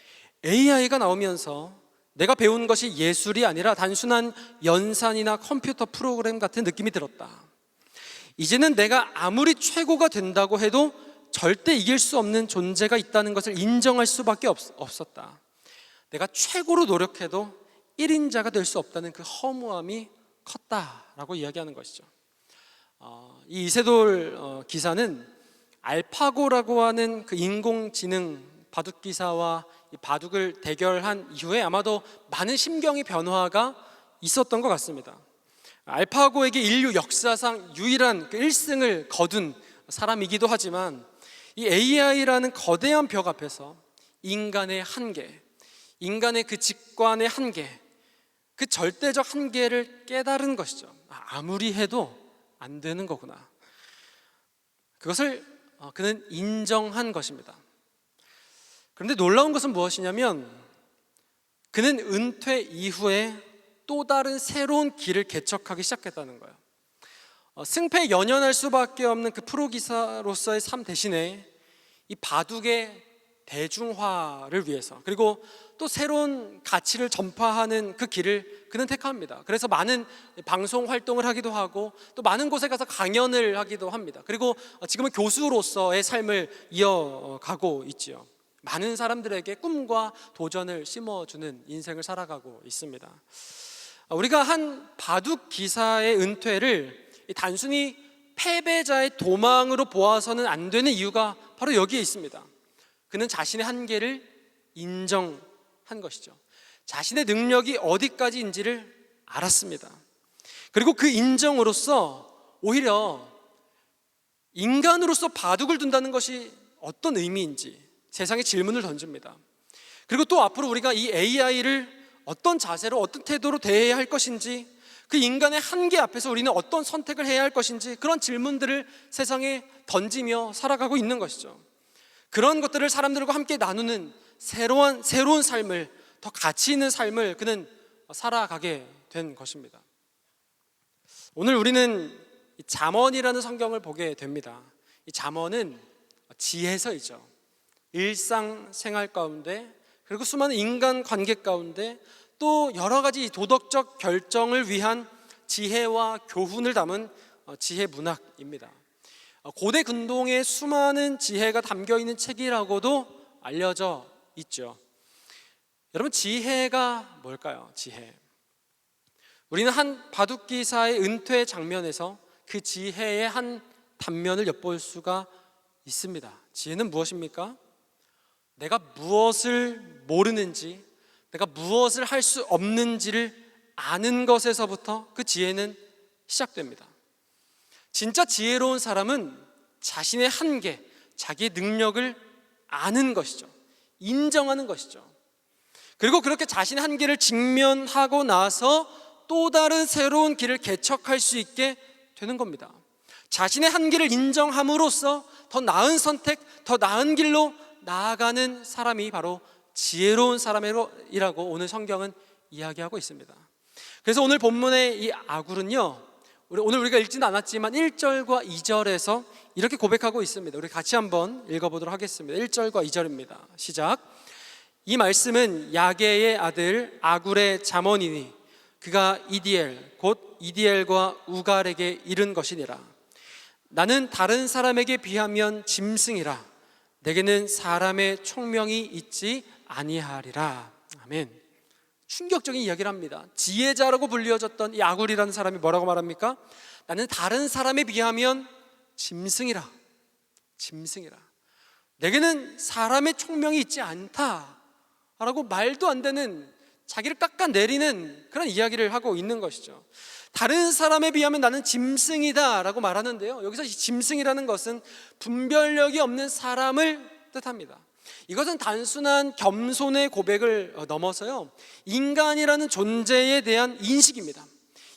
AI가 나오면서 내가 배운 것이 예술이 아니라 단순한 연산이나 컴퓨터 프로그램 같은 느낌이 들었다. 이제는 내가 아무리 최고가 된다고 해도 절대 이길 수 없는 존재가 있다는 것을 인정할 수밖에 없었다. 내가 최고로 노력해도 1인자가 될 수 없다는 그 허무함이 컸다라고 이야기하는 것이죠. 이 이세돌 기사는 알파고라고 하는 그 인공지능 바둑 기사와 이 바둑을 대결한 이후에 아마도 많은 심경의 변화가 있었던 것 같습니다. 알파고에게 인류 역사상 유일한 그 1승을 거둔 사람이기도 하지만 이 AI라는 거대한 벽 앞에서 인간의 한계, 인간의 그 직관의 한계, 그 절대적 한계를 깨달은 것이죠. 아무리 해도 안 되는 거구나. 그것을 그는 인정한 것입니다. 그런데 놀라운 것은 무엇이냐면 그는 은퇴 이후에 또 다른 새로운 길을 개척하기 시작했다는 거예요. 승패에 연연할 수밖에 없는 그 프로 기사로서의 삶 대신에 이 바둑의 대중화를 위해서, 그리고 또 새로운 가치를 전파하는 그 길을 그는 택합니다. 그래서 많은 방송 활동을 하기도 하고 또 많은 곳에 가서 강연을 하기도 합니다. 그리고 지금은 교수로서의 삶을 이어가고 있지요. 많은 사람들에게 꿈과 도전을 심어주는 인생을 살아가고 있습니다. 우리가 한 바둑 기사의 은퇴를 단순히 패배자의 도망으로 보아서는 안 되는 이유가 바로 여기에 있습니다. 그는 자신의 한계를 인정한 것이죠. 자신의 능력이 어디까지인지를 알았습니다. 그리고 그 인정으로써 오히려 인간으로서 바둑을 둔다는 것이 어떤 의미인지 세상에 질문을 던집니다. 그리고 또 앞으로 우리가 이 AI를 어떤 자세로, 어떤 태도로 대해야 할 것인지, 그 인간의 한계 앞에서 우리는 어떤 선택을 해야 할 것인지, 그런 질문들을 세상에 던지며 살아가고 있는 것이죠. 그런 것들을 사람들과 함께 나누는 새로운 삶을, 더 가치 있는 삶을 그는 살아가게 된 것입니다. 오늘 우리는 이 잠언이라는 성경을 보게 됩니다. 이 잠언은 지혜서이죠. 일상생활 가운데, 그리고 수많은 인간 관계 가운데 또 여러 가지 도덕적 결정을 위한 지혜와 교훈을 담은 지혜 문학입니다. 고대 근동의 수많은 지혜가 담겨 있는 책이라고도 알려져 있죠. 여러분, 지혜가 뭘까요? 지혜. 우리는 한 바둑기사의 은퇴 장면에서 그 지혜의 한 단면을 엿볼 수가 있습니다. 지혜는 무엇입니까? 내가 무엇을 모르는지, 내가 무엇을 할 수 없는지를 아는 것에서부터 그 지혜는 시작됩니다. 진짜 지혜로운 사람은 자신의 한계, 자기의 능력을 아는 것이죠. 인정하는 것이죠. 그리고 그렇게 자신의 한계를 직면하고 나서 또 다른 새로운 길을 개척할 수 있게 되는 겁니다. 자신의 한계를 인정함으로써 더 나은 선택, 더 나은 길로 나아가는 사람이 바로 지혜로운 사람이라고 오늘 성경은 이야기하고 있습니다. 그래서 오늘 본문의 이 아굴은요, 오늘 우리가 읽지는 않았지만 1절과 2절에서 이렇게 고백하고 있습니다. 우리 같이 한번 읽어보도록 하겠습니다. 1절과 2절입니다. 시작. 이 말씀은 야게의 아들 아굴의 잠언이니 그가 이디엘 곧 이디엘과 우갈에게 이른 것이니라. 나는 다른 사람에게 비하면 짐승이라. 내게는 사람의 총명이 있지 아니하리라. 아멘. 충격적인 이야기를 합니다. 지혜자라고 불리어졌던 이 아굴이라는 사람이 뭐라고 말합니까? 나는 다른 사람에 비하면 짐승이라. 짐승이라. 내게는 사람의 총명이 있지 않다라고 말도 안 되는, 자기를 깎아내리는 그런 이야기를 하고 있는 것이죠. 다른 사람에 비하면 나는 짐승이다 라고 말하는데요, 여기서 이 짐승이라는 것은 분별력이 없는 사람을 뜻합니다. 이것은 단순한 겸손의 고백을 넘어서요, 인간이라는 존재에 대한 인식입니다.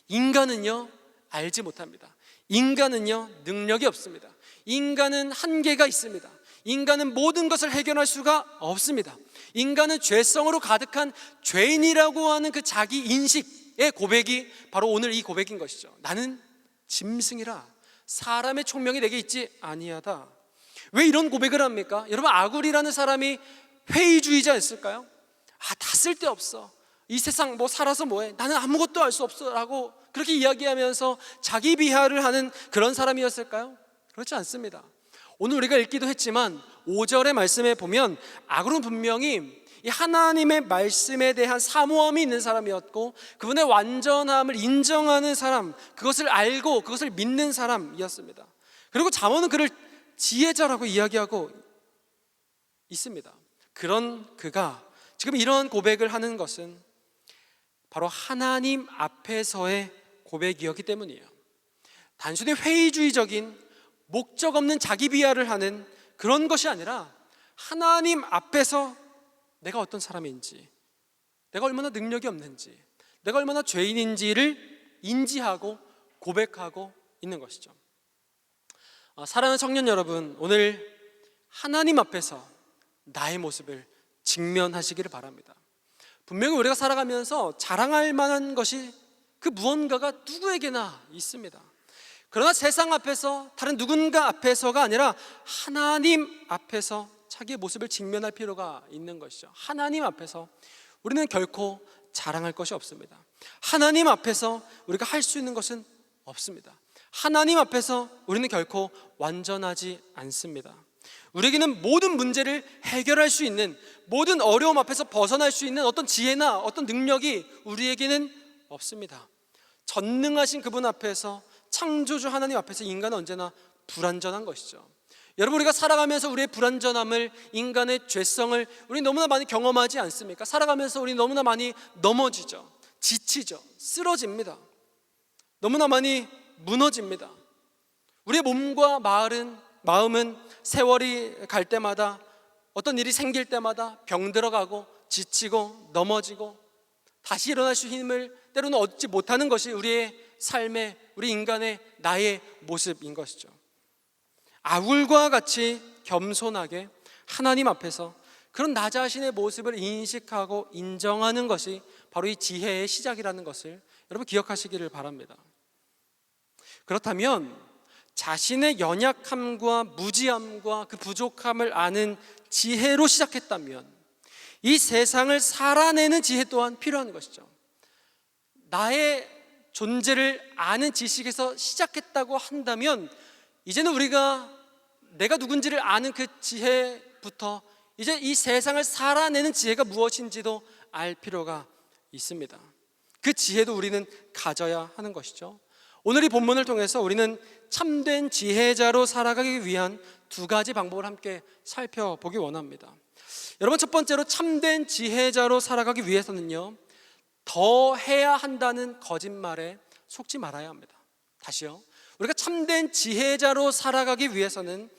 인간은요, 알지 못합니다. 인간은요, 능력이 없습니다. 인간은 한계가 있습니다. 인간은 모든 것을 해결할 수가 없습니다. 인간은 죄성으로 가득한 죄인이라고 하는 그 자기 인식의 고백이 바로 오늘 이 고백인 것이죠. 나는 짐승이라. 사람의 총명이 내게 있지 아니하다. 왜 이런 고백을 합니까? 여러분, 아굴이라는 사람이 회의주의자였을까요? 다 쓸데없어. 이 세상 뭐 살아서 뭐해, 나는 아무것도 알 수 없어라고 그렇게 이야기하면서 자기 비하를 하는 그런 사람이었을까요? 그렇지 않습니다. 오늘 우리가 읽기도 했지만 5절의 말씀에 보면 아굴은 분명히 이 하나님의 말씀에 대한 사모함이 있는 사람이었고 그분의 완전함을 인정하는 사람, 그것을 알고 그것을 믿는 사람이었습니다. 그리고 잠언은 그를 지혜자라고 이야기하고 있습니다. 그런 그가 지금 이런 고백을 하는 것은 바로 하나님 앞에서의 고백이었기 때문이에요. 단순히 회의주의적인 목적 없는 자기 비하를 하는 그런 것이 아니라 하나님 앞에서 내가 어떤 사람인지, 내가 얼마나 능력이 없는지, 내가 얼마나 죄인인지를 인지하고 고백하고 있는 것이죠. 사랑하는 청년 여러분, 오늘 하나님 앞에서 나의 모습을 직면하시기를 바랍니다. 분명히 우리가 살아가면서 자랑할 만한 것이 그 무언가가 누구에게나 있습니다. 그러나 세상 앞에서, 다른 누군가 앞에서가 아니라 하나님 앞에서 자기의 모습을 직면할 필요가 있는 것이죠. 하나님 앞에서 우리는 결코 자랑할 것이 없습니다. 하나님 앞에서 우리가 할 수 있는 것은 없습니다. 하나님 앞에서 우리는 결코 완전하지 않습니다. 우리에게는 모든 문제를 해결할 수 있는, 모든 어려움 앞에서 벗어날 수 있는 어떤 지혜나 어떤 능력이 우리에게는 없습니다. 전능하신 그분 앞에서, 창조주 하나님 앞에서 인간은 언제나 불완전한 것이죠. 여러분, 우리가 살아가면서 우리의 불완전함을, 인간의 죄성을 우리 너무나 많이 경험하지 않습니까? 살아가면서 우리 너무나 많이 넘어지죠. 지치죠. 쓰러집니다. 너무나 많이 무너집니다. 우리의 몸과 마음은 세월이 갈 때마다, 어떤 일이 생길 때마다 병들어가고 지치고 넘어지고 다시 일어날 수 있는 힘을 때로는 얻지 못하는 것이 우리의 삶의, 우리 인간의 나의 모습인 것이죠. 아굴과 같이 겸손하게 하나님 앞에서 그런 나 자신의 모습을 인식하고 인정하는 것이 바로 이 지혜의 시작이라는 것을 여러분 기억하시기를 바랍니다. 그렇다면 자신의 연약함과 무지함과 그 부족함을 아는 지혜로 시작했다면 이 세상을 살아내는 지혜 또한 필요한 것이죠. 나의 존재를 아는 지식에서 시작했다고 한다면 이제는 우리가 내가 누군지를 아는 그 지혜부터 이제 이 세상을 살아내는 지혜가 무엇인지도 알 필요가 있습니다. 그 지혜도 우리는 가져야 하는 것이죠. 오늘 이 본문을 통해서 우리는 참된 지혜자로 살아가기 위한 두 가지 방법을 함께 살펴보기 원합니다. 여러분, 첫 번째로 참된 지혜자로 살아가기 위해서는요, 더 해야 한다는 거짓말에 속지 말아야 합니다. 다시요. 우리가 참된 지혜자로 살아가기 위해서는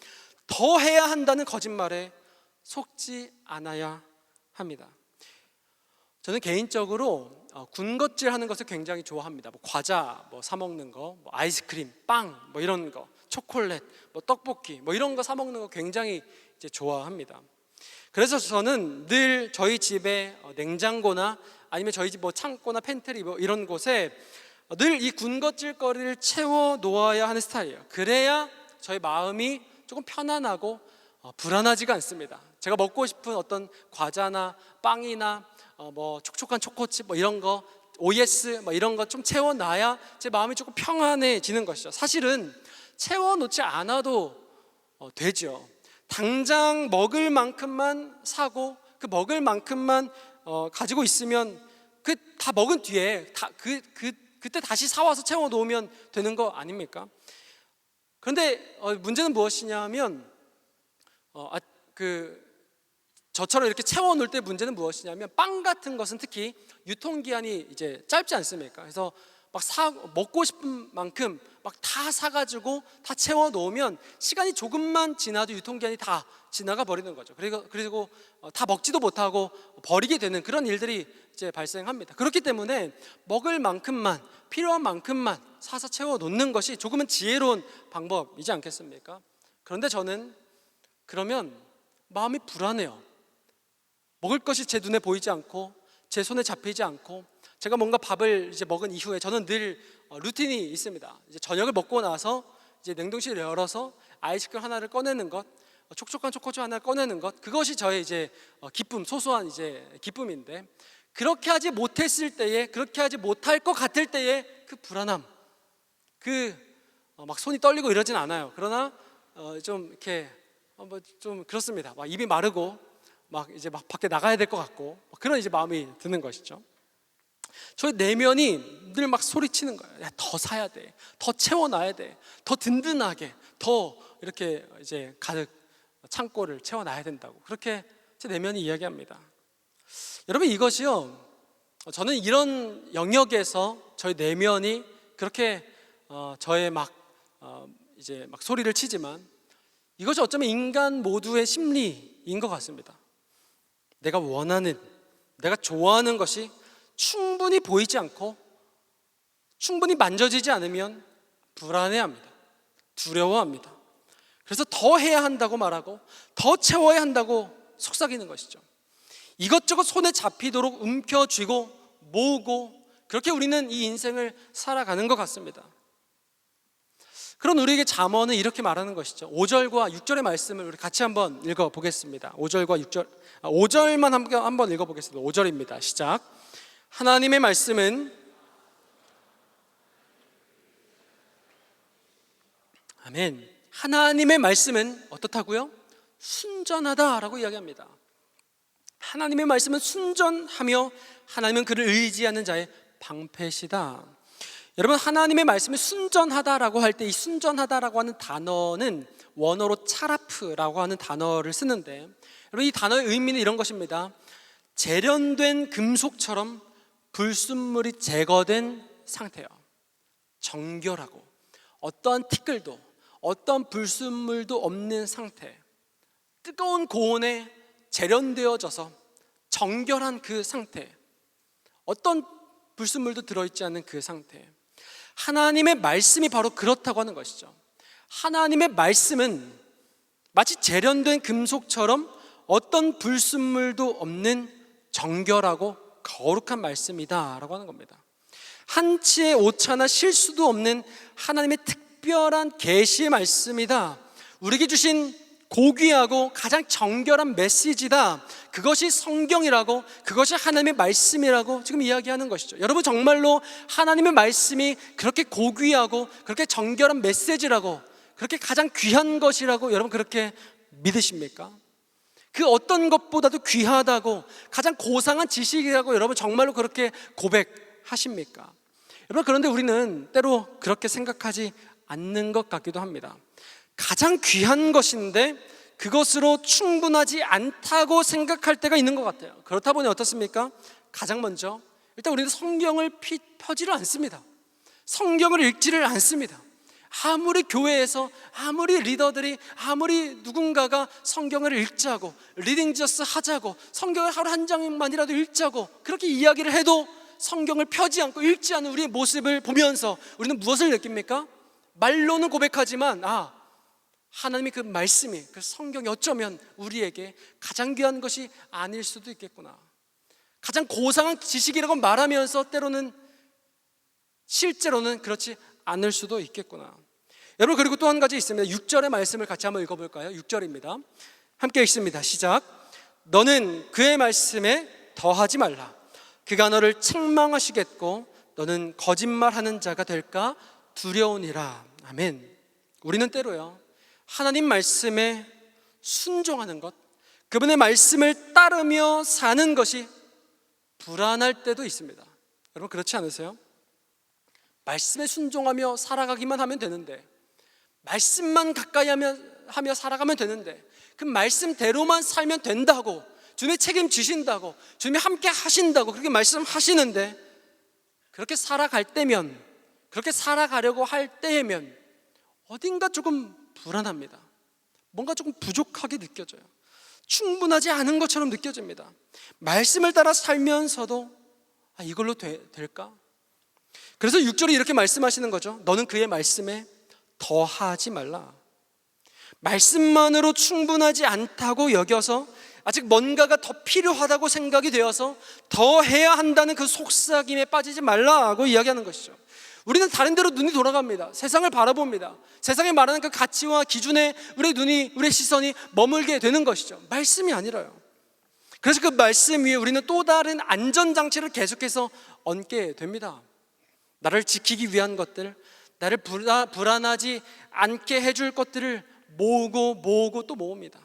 더 해야 한다는 거짓말에 속지 않아야 합니다. 저는 개인적으로 군것질 하는 것을 굉장히 좋아합니다. 뭐 과자 사 먹는 거, 뭐 아이스크림, 빵 이런 거, 초콜릿, 떡볶이 이런 거 사 먹는 거 굉장히 이제 좋아합니다. 그래서 저는 늘 저희 집에 냉장고나 아니면 저희 집 창고나 팬트리 이런 곳에 늘 이 군것질거리를 채워 놓아야 하는 스타일이에요. 그래야 저희 마음이 조금 편안하고 불안하지가 않습니다. 제가 먹고 싶은 어떤 과자나 빵이나 촉촉한 초코칩 이런 거, OS 이런 거 좀 채워놔야 제 마음이 조금 평안해지는 것이죠. 사실은 채워놓지 않아도 되죠. 당장 먹을 만큼만 사고 그 먹을 만큼만 가지고 있으면 그 다 먹은 뒤에 그때 다시 사와서 채워놓으면 되는 거 아닙니까? 그런데 문제는 무엇이냐면 저처럼 이렇게 채워놓을 때 문제는 무엇이냐면 빵 같은 것은 특히 유통기한이 이제 짧지 않습니까? 그래서 먹고 싶은 만큼 다 사가지고 다 채워놓으면 시간이 조금만 지나도 유통기한이 다 지나가 버리는 거죠. 그리고 다 먹지도 못하고 버리게 되는 그런 일들이 이제 발생합니다. 그렇기 때문에 먹을 만큼만, 필요한 만큼만 사서 채워놓는 것이 조금은 지혜로운 방법이지 않겠습니까? 그런데 저는 그러면 마음이 불안해요. 먹을 것이 제 눈에 보이지 않고 제 손에 잡히지 않고 제가 뭔가 밥을 이제 먹은 이후에 저는 늘 루틴이 있습니다. 이제 저녁을 먹고 나서 이제 냉동실을 열어서 아이스크림 하나를 꺼내는 것, 촉촉한 초코칩 하나를 꺼내는 것, 그것이 저의 이제 기쁨, 소소한 이제 기쁨인데, 그렇게 하지 못했을 때에, 그렇게 하지 못할 것 같을 때에 그 불안함, 막 손이 떨리고 이러진 않아요. 그러나 좀 이렇게 뭐 좀 그렇습니다. 막 입이 마르고 막 이제 막 밖에 나가야 될 것 같고 그런 이제 마음이 드는 것이죠. 저희 내면이 늘 막 소리치는 거예요. 야, 더 사야 돼, 더 채워놔야 돼, 더 든든하게, 더 이렇게 이제 가득 창고를 채워놔야 된다고 그렇게 제 내면이 이야기합니다. 여러분, 이것이요, 저는 이런 영역에서 저희 내면이 그렇게 저의 이제 막 소리를 치지만 이것이 어쩌면 인간 모두의 심리인 것 같습니다. 내가 원하는, 내가 좋아하는 것이 충분히 보이지 않고 충분히 만져지지 않으면 불안해합니다. 두려워합니다. 그래서 더 해야 한다고 말하고 더 채워야 한다고 속삭이는 것이죠. 이것저것 손에 잡히도록 움켜쥐고 모으고 그렇게 우리는 이 인생을 살아가는 것 같습니다. 그런 우리에게 잠언은 이렇게 말하는 것이죠. 5절과 6절의 말씀을 우리 같이 한번 읽어보겠습니다. 5절과 6절, 5절만 한번 읽어보겠습니다. 5절입니다. 시작. 하나님의 말씀은, 아멘, 하나님의 말씀은 어떻다고요? 순전하다라고 이야기합니다. 하나님의 말씀은 순전하며 하나님은 그를 의지하는 자의 방패시다. 여러분, 하나님의 말씀이 순전하다라고 할 때 이 순전하다라고 하는 단어는 원어로 차라프라고 하는 단어를 쓰는데, 여러분, 이 단어의 의미는 이런 것입니다. 재련된 금속처럼 불순물이 제거된 상태요. 정결하고 어떠한 티끌도 어떤 불순물도 없는 상태, 뜨거운 고온에 재련되어져서 정결한 그 상태, 어떤 불순물도 들어있지 않는 그 상태, 하나님의 말씀이 바로 그렇다고 하는 것이죠. 하나님의 말씀은 마치 재련된 금속처럼 어떤 불순물도 없는 정결하고 거룩한 말씀이다라고 하는 겁니다. 한치의 오차나 실수도 없는 하나님의 특별한 계시의 말씀이다. 우리에게 주신 고귀하고 가장 정결한 메시지다. 그것이 성경이라고, 그것이 하나님의 말씀이라고 지금 이야기하는 것이죠. 여러분, 정말로 하나님의 말씀이 그렇게 고귀하고 그렇게 정결한 메시지라고, 그렇게 가장 귀한 것이라고 여러분 그렇게 믿으십니까? 그 어떤 것보다도 귀하다고, 가장 고상한 지식이라고 여러분 정말로 그렇게 고백하십니까? 여러분, 그런데 우리는 때로 그렇게 생각하지 않는 것 같기도 합니다. 가장 귀한 것인데 그것으로 충분하지 않다고 생각할 때가 있는 것 같아요. 그렇다 보니 어떻습니까? 가장 먼저 일단 우리는 성경을 펴지를 않습니다. 성경을 읽지를 않습니다. 아무리 교회에서, 아무리 리더들이, 아무리 누군가가 성경을 읽자고, 리딩 저스 하자고, 성경을 하루 한 장만이라도 읽자고 그렇게 이야기를 해도 성경을 펴지 않고 읽지 않는 우리의 모습을 보면서 우리는 무엇을 느낍니까? 말로는 고백하지만 하나님의 그 말씀이, 그 성경이 어쩌면 우리에게 가장 귀한 것이 아닐 수도 있겠구나, 가장 고상한 지식이라고 말하면서 때로는 실제로는 그렇지 않을 수도 있겠구나. 여러분, 그리고 또 한 가지 있습니다. 6절의 말씀을 같이 한번 읽어볼까요? 6절입니다. 함께 읽습니다. 시작. 너는 그의 말씀에 더하지 말라. 그가 너를 책망하시겠고 너는 거짓말하는 자가 될까 두려우니라. 아멘. 우리는 때로요, 하나님 말씀에 순종하는 것, 그분의 말씀을 따르며 사는 것이 불안할 때도 있습니다. 여러분, 그렇지 않으세요? 말씀에 순종하며 살아가기만 하면 되는데, 말씀만 가까이 하며 살아가면 되는데, 그 말씀대로만 살면 된다고, 주님이 책임지신다고, 주님이 함께 하신다고 그렇게 말씀하시는데, 그렇게 살아갈 때면, 그렇게 살아가려고 할 때면 어딘가 조금 불안합니다. 뭔가 조금 부족하게 느껴져요. 충분하지 않은 것처럼 느껴집니다. 말씀을 따라 살면서도 이걸로 될까? 그래서 6절에 이렇게 말씀하시는 거죠. 너는 그의 말씀에 더하지 말라. 말씀만으로 충분하지 않다고 여겨서 아직 뭔가가 더 필요하다고 생각이 되어서 더 해야 한다는 그 속삭임에 빠지지 말라고 이야기하는 것이죠. 우리는 다른 데로 눈이 돌아갑니다. 세상을 바라봅니다. 세상에 말하는 그 가치와 기준에 우리의 눈이, 우리의 시선이 머물게 되는 것이죠. 말씀이 아니라요. 그래서 그 말씀 위에 우리는 또 다른 안전장치를 계속해서 얹게 됩니다. 나를 지키기 위한 것들, 나를 불안하지 않게 해줄 것들을 모으고 또 모읍니다.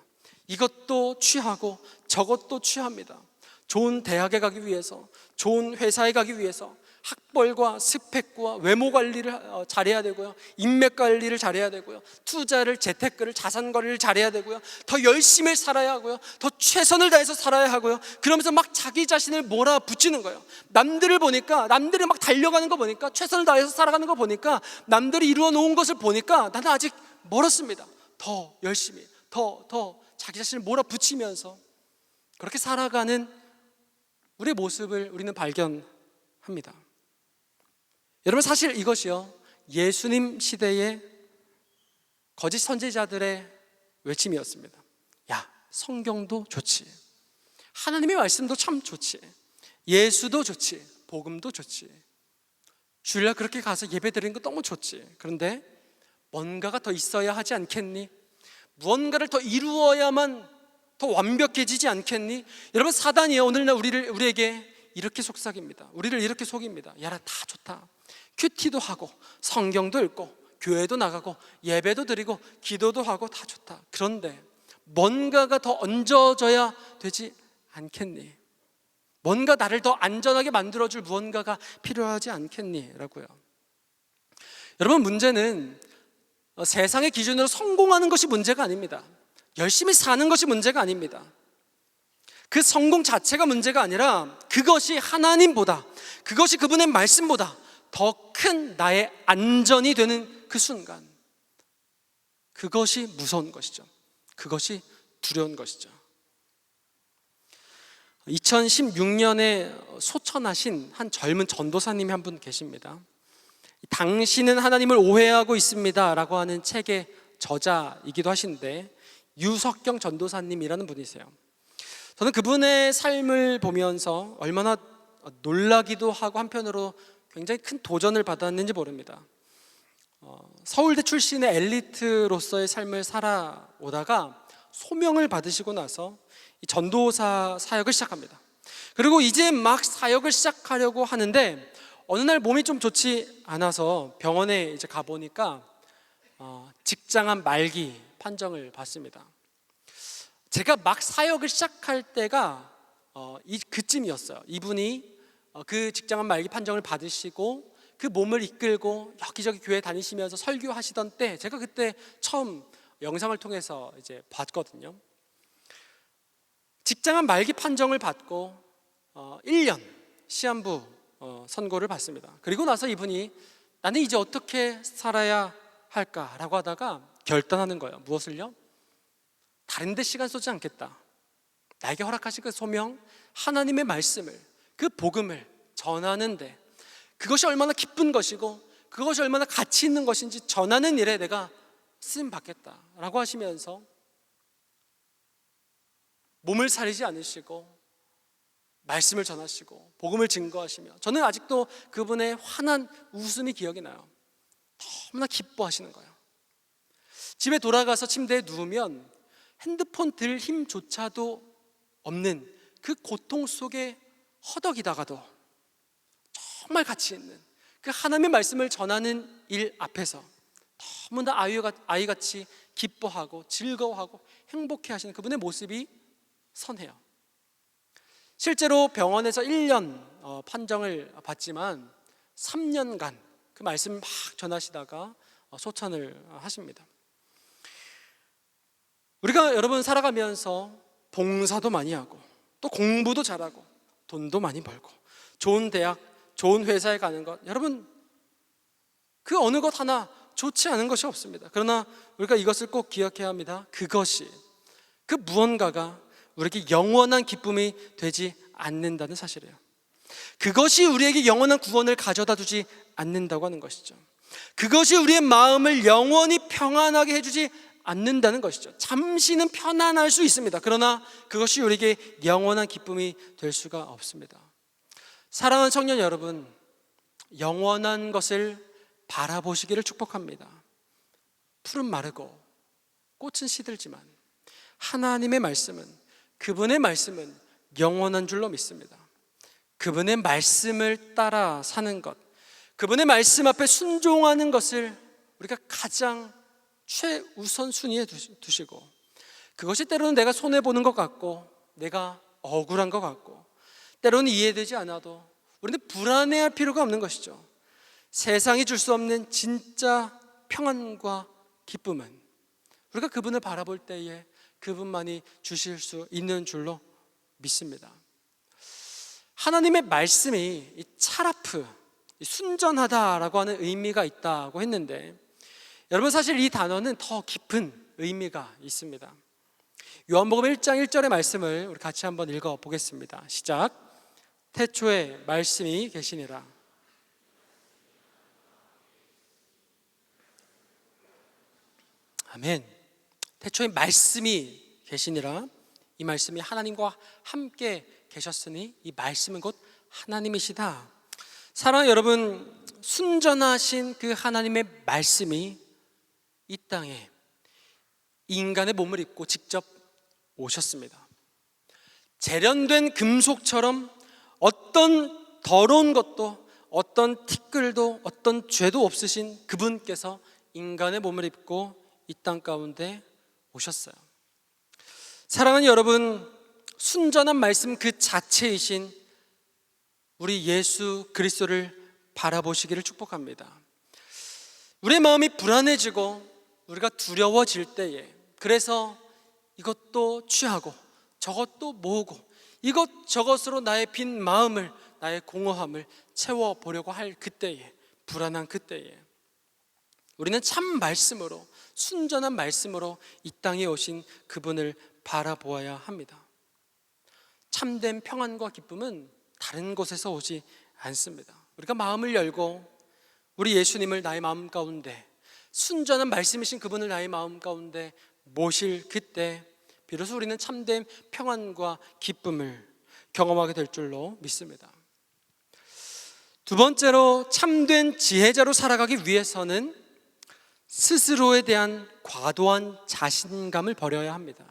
이것도 취하고 저것도 취합니다. 좋은 대학에 가기 위해서, 좋은 회사에 가기 위해서 학벌과 스펙과 외모 관리를 잘해야 되고요, 인맥 관리를 잘해야 되고요, 투자를, 재테크를, 자산 관리를 잘해야 되고요, 더 열심히 살아야 하고요, 더 최선을 다해서 살아야 하고요. 그러면서 막 자기 자신을 몰아붙이는 거예요. 남들을 보니까, 남들이 막 달려가는 거 보니까, 최선을 다해서 살아가는 거 보니까, 남들이 이루어 놓은 것을 보니까 나는 아직 멀었습니다. 더 열심히, 더 자기 자신을 몰아붙이면서 그렇게 살아가는 우리의 모습을 우리는 발견합니다. 여러분, 사실 이것이요, 예수님 시대의 거짓 선지자들의 외침이었습니다. 야, 성경도 좋지, 하나님의 말씀도 참 좋지, 예수도 좋지, 복음도 좋지, 주일날 그렇게 가서 예배 드리는 거 너무 좋지. 그런데 뭔가가 더 있어야 하지 않겠니? 무언가를 더 이루어야만 더 완벽해지지 않겠니? 여러분, 사단이요, 오늘날 우리에게 이렇게 속삭입니다. 우리를 이렇게 속입니다. 야, 다 좋다, 큐티도 하고 성경도 읽고 교회도 나가고 예배도 드리고 기도도 하고 다 좋다. 그런데 뭔가가 더 얹어져야 되지 않겠니? 뭔가 나를 더 안전하게 만들어줄 무언가가 필요하지 않겠니? 라고요. 여러분, 문제는 세상의 기준으로 성공하는 것이 문제가 아닙니다. 열심히 사는 것이 문제가 아닙니다. 그 성공 자체가 문제가 아니라 그것이 하나님보다, 그것이 그분의 말씀보다 더 큰 나의 안전이 되는 그 순간, 그것이 무서운 것이죠. 그것이 두려운 것이죠. 2016년에 소천하신 한 젊은 전도사님이 한 분 계십니다. 당신은 하나님을 오해하고 있습니다 라고 하는 책의 저자이기도 하신데, 유석경 전도사님이라는 분이세요. 저는 그분의 삶을 보면서 얼마나 놀라기도 하고 한편으로 굉장히 큰 도전을 받았는지 모릅니다. 서울대 출신의 엘리트로서의 삶을 살아오다가 소명을 받으시고 나서 이 전도사 사역을 시작합니다. 그리고 이제 막 사역을 시작하려고 하는데 어느 날 몸이 좀 좋지 않아서 병원에 이제 가보니까 직장암 말기 판정을 받습니다. 제가 막 사역을 시작할 때가 그쯤이었어요. 이분이 그 직장암 말기 판정을 받으시고 그 몸을 이끌고 여기저기 교회 다니시면서 설교하시던 때, 제가 그때 처음 영상을 통해서 이제 봤거든요. 직장암 말기 판정을 받고 1년 시한부 선고를 받습니다. 그리고 나서 이분이 나는 이제 어떻게 살아야 할까라고 하다가 결단하는 거예요. 무엇을요? 다른 데 시간 쏟지 않겠다. 나에게 허락하신 그 소명, 하나님의 말씀을, 그 복음을 전하는데, 그것이 얼마나 기쁜 것이고 그것이 얼마나 가치 있는 것인지 전하는 일에 내가 쓰임 받겠다라고 하시면서 몸을 사리지 않으시고 말씀을 전하시고 복음을 증거하시며, 저는 아직도 그분의 환한 웃음이 기억이 나요. 너무나 기뻐하시는 거예요. 집에 돌아가서 침대에 누우면 핸드폰 들 힘조차도 없는 그 고통 속에 허덕이다가도 정말 가치 있는 그 하나님의 말씀을 전하는 일 앞에서 너무나 아이같이 기뻐하고 즐거워하고 행복해 하시는 그분의 모습이 선해요. 실제로 병원에서 1년 판정을 받지만 3년간 그 말씀을 막 전하시다가 소천을 하십니다. 우리가 여러분 살아가면서 봉사도 많이 하고 또 공부도 잘하고 돈도 많이 벌고 좋은 대학, 좋은 회사에 가는 것, 여러분 그 어느 것 하나 좋지 않은 것이 없습니다. 그러나 우리가 이것을 꼭 기억해야 합니다. 그것이, 그 무언가가 우리에게 영원한 기쁨이 되지 않는다는 사실이에요. 그것이 우리에게 영원한 구원을 가져다 주지 않는다고 하는 것이죠. 그것이 우리의 마음을 영원히 평안하게 해주지 않는다는 것이죠. 잠시는 편안할 수 있습니다. 그러나 그것이 우리에게 영원한 기쁨이 될 수가 없습니다. 사랑하는 청년 여러분, 영원한 것을 바라보시기를 축복합니다. 풀은 마르고 꽃은 시들지만 하나님의 말씀은, 그분의 말씀은 영원한 줄로 믿습니다. 그분의 말씀을 따라 사는 것, 그분의 말씀 앞에 순종하는 것을 우리가 가장 최우선 순위에 두시고, 그것이 때로는 내가 손해보는 것 같고 내가 억울한 것 같고 때로는 이해되지 않아도 우리는 불안해할 필요가 없는 것이죠. 세상이 줄 수 없는 진짜 평안과 기쁨은 우리가 그분을 바라볼 때에 그분만이 주실 수 있는 줄로 믿습니다. 하나님의 말씀이 이 차라프, 순전하다라고 하는 의미가 있다고 했는데, 여러분 사실 이 단어는 더 깊은 의미가 있습니다. 요한복음 1장 1절의 말씀을 우리 같이 한번 읽어보겠습니다. 시작. 태초에 말씀이 계시니라. 아멘. 태초에 말씀이 계시니라. 이 말씀이 하나님과 함께 계셨으니 이 말씀은 곧 하나님이시다. 사랑하는 여러분, 순전하신 그 하나님의 말씀이 이 땅에 인간의 몸을 입고 직접 오셨습니다. 재련된 금속처럼 어떤 더러운 것도 어떤 티끌도 어떤 죄도 없으신 그분께서 인간의 몸을 입고 이 땅 가운데 오셨어요. 사랑하는 여러분, 순전한 말씀 그 자체이신 우리 예수 그리스도를 바라보시기를 축복합니다. 우리의 마음이 불안해지고 우리가 두려워질 때에, 그래서 이것도 취하고 저것도 모으고 이것저것으로 나의 빈 마음을, 나의 공허함을 채워보려고 할 그때에, 불안한 그때에 우리는 참 말씀으로, 순전한 말씀으로 이 땅에 오신 그분을 바라보아야 합니다. 참된 평안과 기쁨은 다른 곳에서 오지 않습니다. 우리가 마음을 열고 우리 예수님을 나의 마음 가운데, 순전한 말씀이신 그분을 나의 마음 가운데 모실 그때 비로소 우리는 참된 평안과 기쁨을 경험하게 될 줄로 믿습니다. 두 번째로, 참된 지혜자로 살아가기 위해서는 스스로에 대한 과도한 자신감을 버려야 합니다.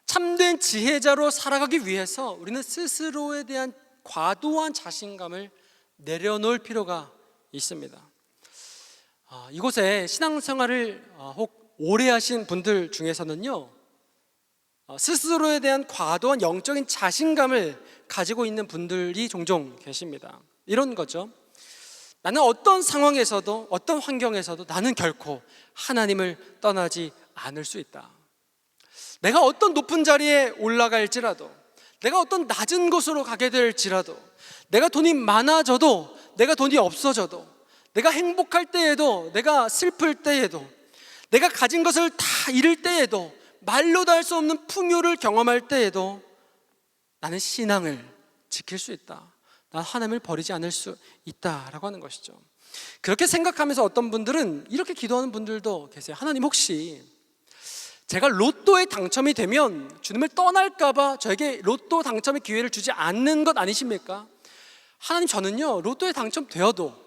참된 지혜자로 살아가기 위해서 우리는 스스로에 대한 과도한 자신감을 내려놓을 필요가 있습니다. 이곳에 신앙생활을 혹 오래 하신 분들 중에서는요, 스스로에 대한 과도한 영적인 자신감을 가지고 있는 분들이 종종 계십니다. 이런 거죠. 나는 어떤 상황에서도 어떤 환경에서도 나는 결코 하나님을 떠나지 않을 수 있다. 내가 어떤 높은 자리에 올라갈지라도, 내가 어떤 낮은 곳으로 가게 될지라도, 내가 돈이 많아져도, 내가 돈이 없어져도, 내가 행복할 때에도, 내가 슬플 때에도, 내가 가진 것을 다 잃을 때에도, 말로도 할 수 없는 풍요를 경험할 때에도 나는 신앙을 지킬 수 있다. 난 하나님을 버리지 않을 수 있다라고 하는 것이죠. 그렇게 생각하면서 어떤 분들은 이렇게 기도하는 분들도 계세요. 하나님, 혹시 제가 로또에 당첨이 되면 주님을 떠날까 봐 저에게 로또 당첨의 기회를 주지 않는 것 아니십니까? 하나님, 저는요 로또에 당첨되어도,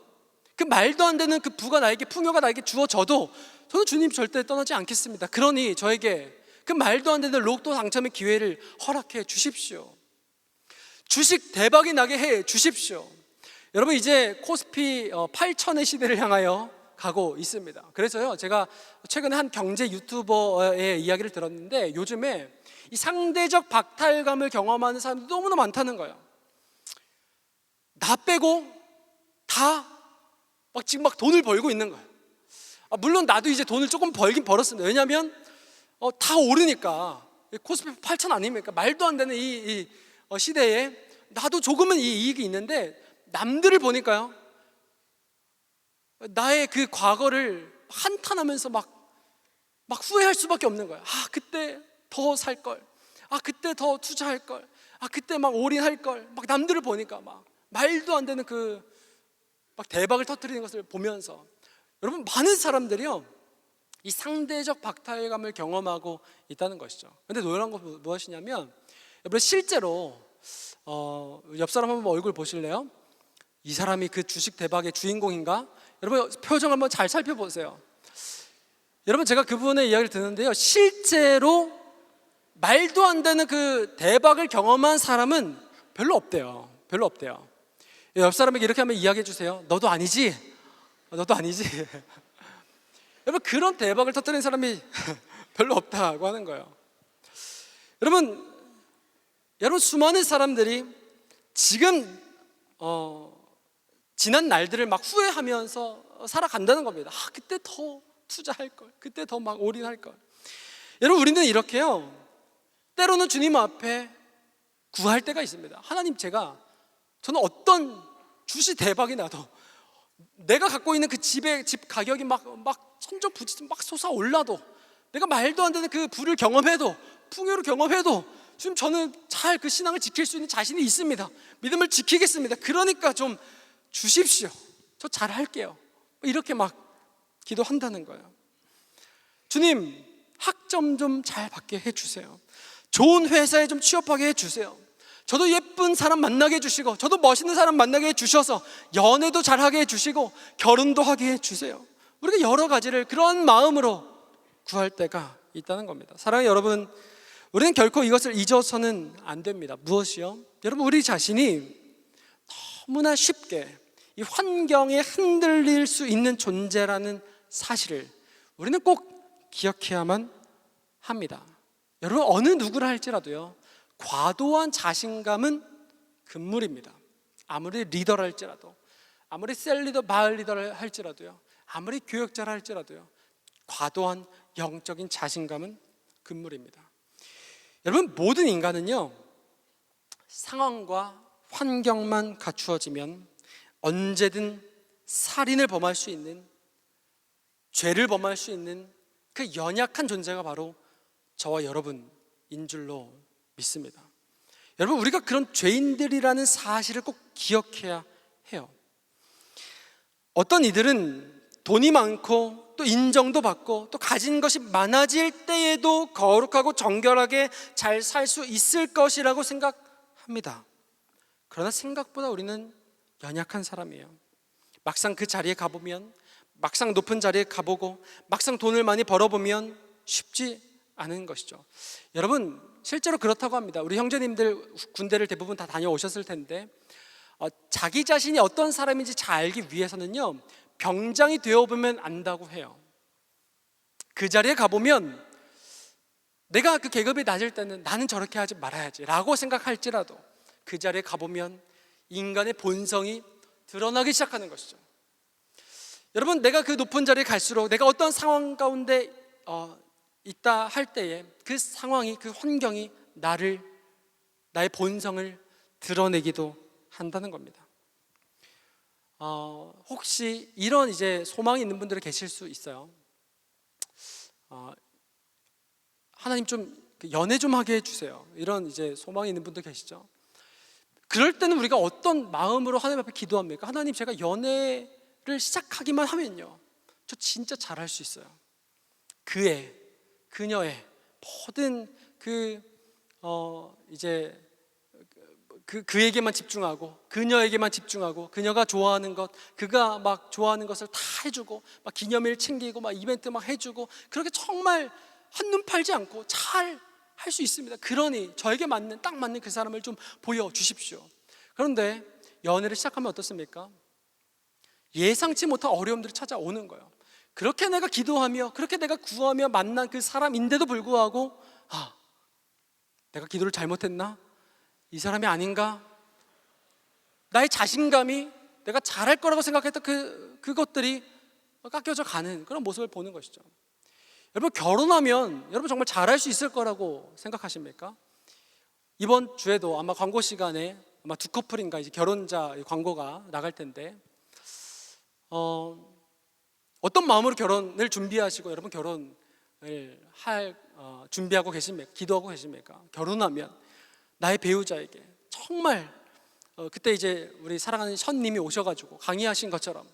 그 말도 안 되는 그 부가 나에게, 풍요가 나에게 주어져도 저는 주님 절대 떠나지 않겠습니다. 그러니 저에게 그 말도 안 되는 로또 당첨의 기회를 허락해 주십시오. 주식 대박이 나게 해 주십시오. 여러분, 이제 코스피 8천의 시대를 향하여 가고 있습니다. 그래서요, 제가 최근에 한 경제 유튜버의 이야기를 들었는데, 요즘에 이 상대적 박탈감을 경험하는 사람들이 너무나 많다는 거예요. 나 빼고 다 지금 돈을 벌고 있는 거예요. 물론 나도 이제 돈을 조금 벌긴 벌었습니다. 왜냐하면 다 오르니까. 코스피 8천 아닙니까? 말도 안 되는 이 시대에 나도 조금은 이 이익이 있는데, 남들을 보니까요, 나의 그 과거를 한탄하면서 막 후회할 수밖에 없는 거예요. 그때 더 살 걸, 그때 더 투자할 걸, 그때 막 올인할 걸. 남들을 보니까 말도 안 되는 그 대박을 터뜨리는 것을 보면서, 여러분, 많은 사람들이요 이 상대적 박탈감을 경험하고 있다는 것이죠. 근데 놀라운 건 무엇이냐면, 여러분, 실제로 옆 사람 한번 얼굴 보실래요? 이 사람이 그 주식 대박의 주인공인가? 여러분, 표정 한번 잘 살펴보세요. 여러분, 제가 그분의 이야기를 듣는데요, 실제로 말도 안 되는 그 대박을 경험한 사람은 별로 없대요. 별로 없대요. 옆 사람에게 이렇게 한번 이야기해 주세요. 너도 아니지? 너도 아니지? 여러분, 그런 대박을 터뜨린 사람이 별로 없다고 하는 거예요. 여러분 수많은 사람들이 지금 지난 날들을 막 후회하면서 살아간다는 겁니다. 그때 더 투자할 걸, 그때 더 막 올인할 걸. 여러분, 우리는 이렇게요, 때로는 주님 앞에 구할 때가 있습니다. 하나님, 저는 어떤 주시 대박이 나도 내가 갖고 있는 그 집 가격이 막 천정부지 막 솟아올라도, 내가 말도 안 되는 그 부를 경험해도, 풍요를 경험해도 지금 저는 잘 그 신앙을 지킬 수 있는 자신이 있습니다. 믿음을 지키겠습니다. 그러니까 좀 주십시오. 저 잘할게요. 이렇게 막 기도한다는 거예요. 주님, 학점 좀 잘 받게 해주세요. 좋은 회사에 좀 취업하게 해주세요. 저도 예쁜 사람 만나게 해주시고, 저도 멋있는 사람 만나게 해주셔서 연애도 잘하게 해주시고 결혼도 하게 해주세요. 우리가 여러 가지를 그런 마음으로 구할 때가 있다는 겁니다. 사랑하는 여러분, 우리는 결코 이것을 잊어서는 안 됩니다. 무엇이요? 여러분, 우리 자신이 너무나 쉽게 이 환경에 흔들릴 수 있는 존재라는 사실을 우리는 꼭 기억해야만 합니다. 여러분, 어느 누구라 할지라도요, 과도한 자신감은 금물입니다. 아무리 리더라 할지라도, 아무리 셀리더, 마을 리더를 할지라도요, 아무리 교역자라 할지라도요, 과도한 영적인 자신감은 금물입니다. 여러분, 모든 인간은요, 상황과 환경만 갖추어지면 언제든 살인을 범할 수 있는, 죄를 범할 수 있는 그 연약한 존재가 바로 저와 여러분인 줄로 믿습니다. 여러분, 우리가 그런 죄인들이라는 사실을 꼭 기억해야 해요. 어떤 이들은 돈이 많고 또 인정도 받고 또 가진 것이 많아질 때에도 거룩하고 정결하게 잘 살 수 있을 것이라고 생각합니다. 그러나 생각보다 우리는 연약한 사람이에요. 막상 그 자리에 가보면, 막상 높은 자리에 가보고, 막상 돈을 많이 벌어보면 쉽지 않은 것이죠. 여러분, 실제로 그렇다고 합니다. 우리 형제님들 군대를 대부분 다 다녀오셨을 텐데, 자기 자신이 어떤 사람인지 잘 알기 위해서는요, 병장이 되어보면 안다고 해요. 그 자리에 가보면 내가 그 계급이 낮을 때는 나는 저렇게 하지 말아야지 라고 생각할지라도, 그 자리에 가보면 인간의 본성이 드러나기 시작하는 것이죠. 여러분, 내가 그 높은 자리에 갈수록 내가 어떤 상황 가운데 있다 할 때에 그 상황이, 그 환경이 나의 본성을 드러내기도 한다는 겁니다. 혹시 이런 이제 소망이 있는 분들이 계실 수 있어요. 하나님 좀 연애 좀 하게 해주세요. 이런 이제 소망이 있는 분들 계시죠. 그럴 때는 우리가 어떤 마음으로 하나님 앞에 기도합니까? 하나님, 제가 연애를 시작하기만 하면요, 저 진짜 잘할 수 있어요. 그녀의 모든 그에게만 집중하고, 그녀에게만 집중하고, 그녀가 좋아하는 것, 그가 막 좋아하는 것을 다 해주고, 막 기념일 챙기고, 막 이벤트 막 해주고, 그렇게 정말 한눈 팔지 않고 잘 할 수 있습니다. 그러니 저에게 딱 맞는 그 사람을 좀 보여주십시오. 그런데 연애를 시작하면 어떻습니까? 예상치 못한 어려움들이 찾아오는 거예요. 그렇게 내가 기도하며, 그렇게 내가 구하며 만난 그 사람인데도 불구하고, 내가 기도를 잘못했나? 이 사람이 아닌가? 나의 자신감이, 내가 잘할 거라고 생각했던 그것들이 깎여져 가는 그런 모습을 보는 것이죠. 여러분, 결혼하면 여러분 정말 잘할 수 있을 거라고 생각하십니까? 이번 주에도 아마 광고 시간에 아마 두 커플인가 이제 결혼자 광고가 나갈 텐데, 어떤 마음으로 결혼을 준비하시고 여러분 결혼을 준비하고 계십니까? 기도하고 계십니까? 결혼하면 나의 배우자에게 정말 그때 이제 우리 사랑하는 션님이 오셔가지고 강의하신 것처럼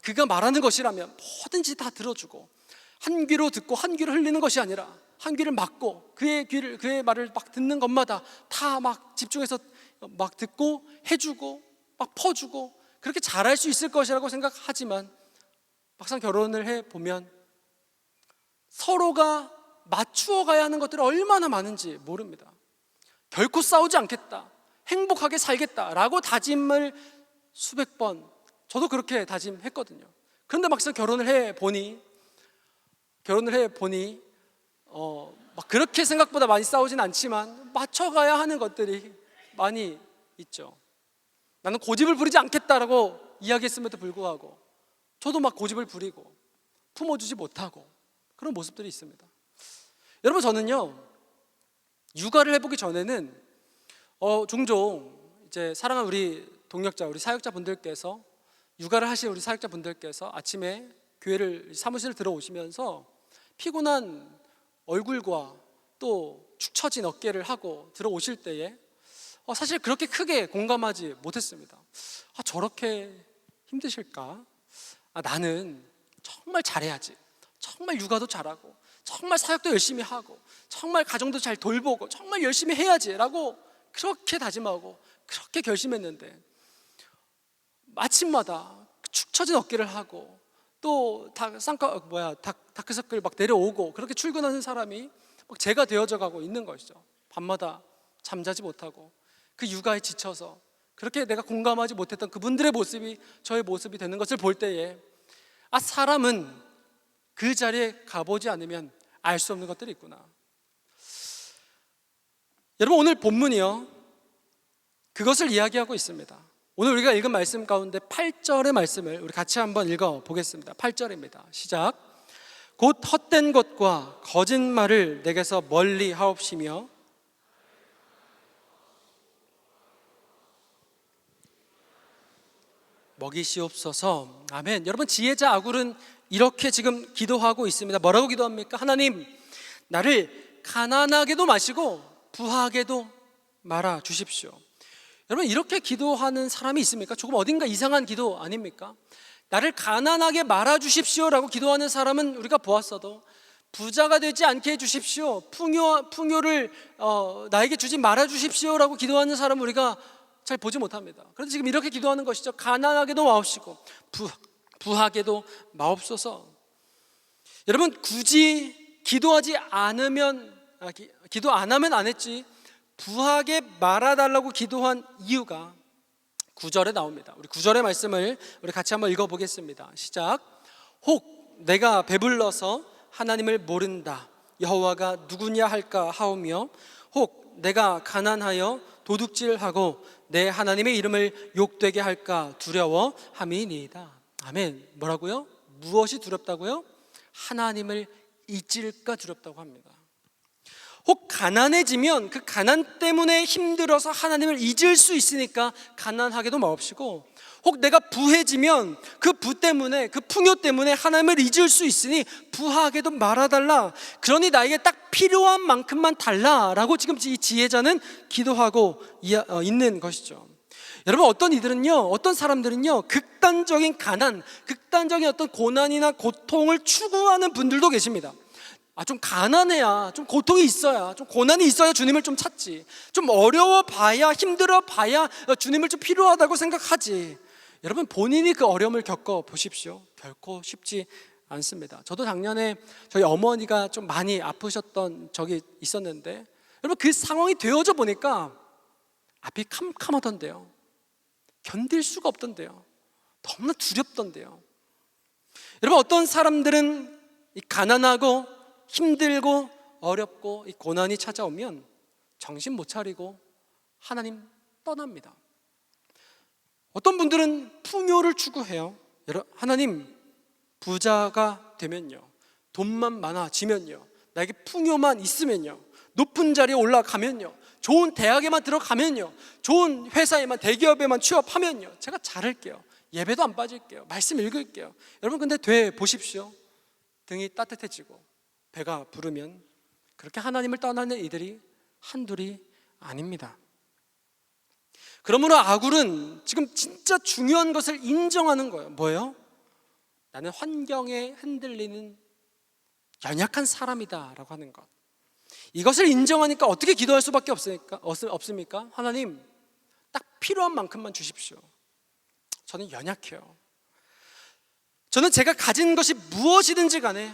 그가 말하는 것이라면 뭐든지 다 들어주고, 한 귀로 듣고 한 귀로 흘리는 것이 아니라 한 귀를 막고 그의 말을 막 듣는 것마다 다 막 집중해서 막 듣고 해주고 막 퍼주고, 그렇게 잘할 수 있을 것이라고 생각하지만 막상 결혼을 해보면 서로가 맞추어 가야 하는 것들이 얼마나 많은지 모릅니다. 결코 싸우지 않겠다, 행복하게 살겠다라고 다짐을 수백 번, 저도 그렇게 다짐했거든요. 그런데 막상 결혼을 해 보니 막 그렇게 생각보다 많이 싸우진 않지만 맞춰가야 하는 것들이 많이 있죠. 나는 고집을 부리지 않겠다라고 이야기했음에도 불구하고 저도 막 고집을 부리고 품어주지 못하고 그런 모습들이 있습니다. 여러분, 저는요, 육아를 해보기 전에는 종종 이제 사랑하는 우리 동역자, 우리 사역자분들께서, 육아를 하실 우리 사역자분들께서 아침에 교회를 사무실을 들어오시면서 피곤한 얼굴과 또 축 처진 어깨를 하고 들어오실 때에 사실 그렇게 크게 공감하지 못했습니다. 저렇게 힘드실까? 나는 정말 잘해야지, 정말 육아도 잘하고 정말 사역도 열심히 하고 정말 가정도 잘 돌보고 정말 열심히 해야지라고 그렇게 다짐하고 그렇게 결심했는데, 아침마다 축 처진 어깨를 하고 또 다크서클 막 내려오고 그렇게 출근하는 사람이 막 제가 되어져 가고 있는 것이죠. 밤마다 잠자지 못하고 그 육아에 지쳐서 그렇게 내가 공감하지 못했던 그분들의 모습이 저의 모습이 되는 것을 볼 때에 사람은 그 자리에 가보지 않으면 알 수 없는 것들이 있구나. 여러분, 오늘 본문이요, 그것을 이야기하고 있습니다. 오늘 우리가 읽은 말씀 가운데 8절의 말씀을 우리 같이 한번 읽어보겠습니다. 8절입니다. 시작. 곧 헛된 것과 거짓말을 내게서 멀리 하옵시며 먹이시옵소서. 아멘. 여러분, 지혜자 아굴은 이렇게 지금 기도하고 있습니다. 뭐라고 기도합니까? 하나님, 나를 가난하게도 마시고 부하게도 말아 주십시오. 여러분, 이렇게 기도하는 사람이 있습니까? 조금 어딘가 이상한 기도 아닙니까? 나를 가난하게 말아 주십시오라고 기도하는 사람은 우리가 보았어도 부자가 되지 않게 해주십시오, 풍요를 나에게 주지 말아 주십시오라고 기도하는 사람은 우리가 잘 보지 못합니다. 그런데 지금 이렇게 기도하는 것이죠. 가난하게도 마옵시고 부하게도 마옵소서. 여러분, 굳이 기도 안 하면 안 했지 부하게 말아달라고 기도한 이유가 9절에 나옵니다. 우리 9절의 말씀을 우리 같이 한번 읽어보겠습니다. 시작. 혹 내가 배불러서 하나님을 모른다, 여호와가 누구냐 할까 하오며, 혹 내가 가난하여 도둑질하고 내 하나님의 이름을 욕되게 할까 두려워 함이니이다. 아멘. 뭐라고요? 무엇이 두렵다고요? 하나님을 잊을까 두렵다고 합니다. 혹 가난해지면 그 가난 때문에 힘들어서 하나님을 잊을 수 있으니까 가난하게도 마옵시고, 혹 내가 부해지면 그 부 때문에, 그 풍요 때문에 하나님을 잊을 수 있으니 부하게도 말아달라, 그러니 나에게 딱 필요한 만큼만 달라라고 지금 이 지혜자는 기도하고 있는 것이죠. 여러분, 어떤 사람들은요 극단적인 가난, 극단적인 어떤 고난이나 고통을 추구하는 분들도 계십니다. 좀 가난해야, 좀 고통이 있어야, 좀 고난이 있어야 주님을 좀 찾지, 좀 어려워 봐야, 힘들어 봐야 주님을 좀 필요하다고 생각하지. 여러분, 본인이 그 어려움을 겪어 보십시오. 결코 쉽지 않습니다. 저도 작년에 저희 어머니가 좀 많이 아프셨던 적이 있었는데, 여러분, 그 상황이 되어져 보니까 앞이 캄캄하던데요, 견딜 수가 없던데요, 너무나 두렵던데요. 여러분, 어떤 사람들은 이 가난하고 힘들고 어렵고 이 고난이 찾아오면 정신 못 차리고 하나님 떠납니다. 어떤 분들은 풍요를 추구해요. 하나님, 부자가 되면요, 돈만 많아지면요, 나에게 풍요만 있으면요, 높은 자리에 올라가면요, 좋은 대학에만 들어가면요, 좋은 회사에만, 대기업에만 취업하면요, 제가 잘할게요, 예배도 안 빠질게요, 말씀 읽을게요. 여러분, 근데 돼 보십시오. 등이 따뜻해지고 배가 부르면 그렇게 하나님을 떠나는 이들이 한둘이 아닙니다. 그러므로 아굴은 지금 진짜 중요한 것을 인정하는 거예요. 뭐예요? 나는 환경에 흔들리는 연약한 사람이다 라고 하는 것. 이것을 인정하니까 어떻게 기도할 수밖에 없습니까? 하나님, 딱 필요한 만큼만 주십시오. 저는 연약해요. 저는 제가 가진 것이 무엇이든지 간에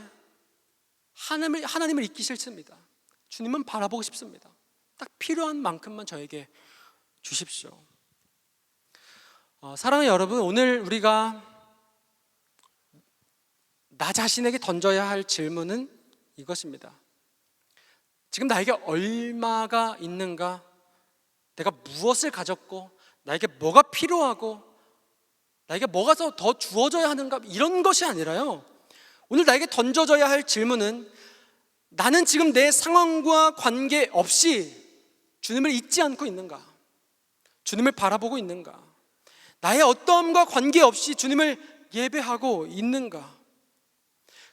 하나님을 잊기 싫습니다. 주님은 바라보고 싶습니다. 딱 필요한 만큼만 저에게 주십시오. 사랑하는 여러분, 오늘 우리가 나 자신에게 던져야 할 질문은 이것입니다. 지금 나에게 얼마가 있는가? 내가 무엇을 가졌고 나에게 뭐가 필요하고 나에게 뭐가 더 주어져야 하는가? 이런 것이 아니라요, 오늘 나에게 던져져야 할 질문은 나는 지금 내 상황과 관계없이 주님을 잊지 않고 있는가? 주님을 바라보고 있는가? 나의 어떠함과 관계없이 주님을 예배하고 있는가?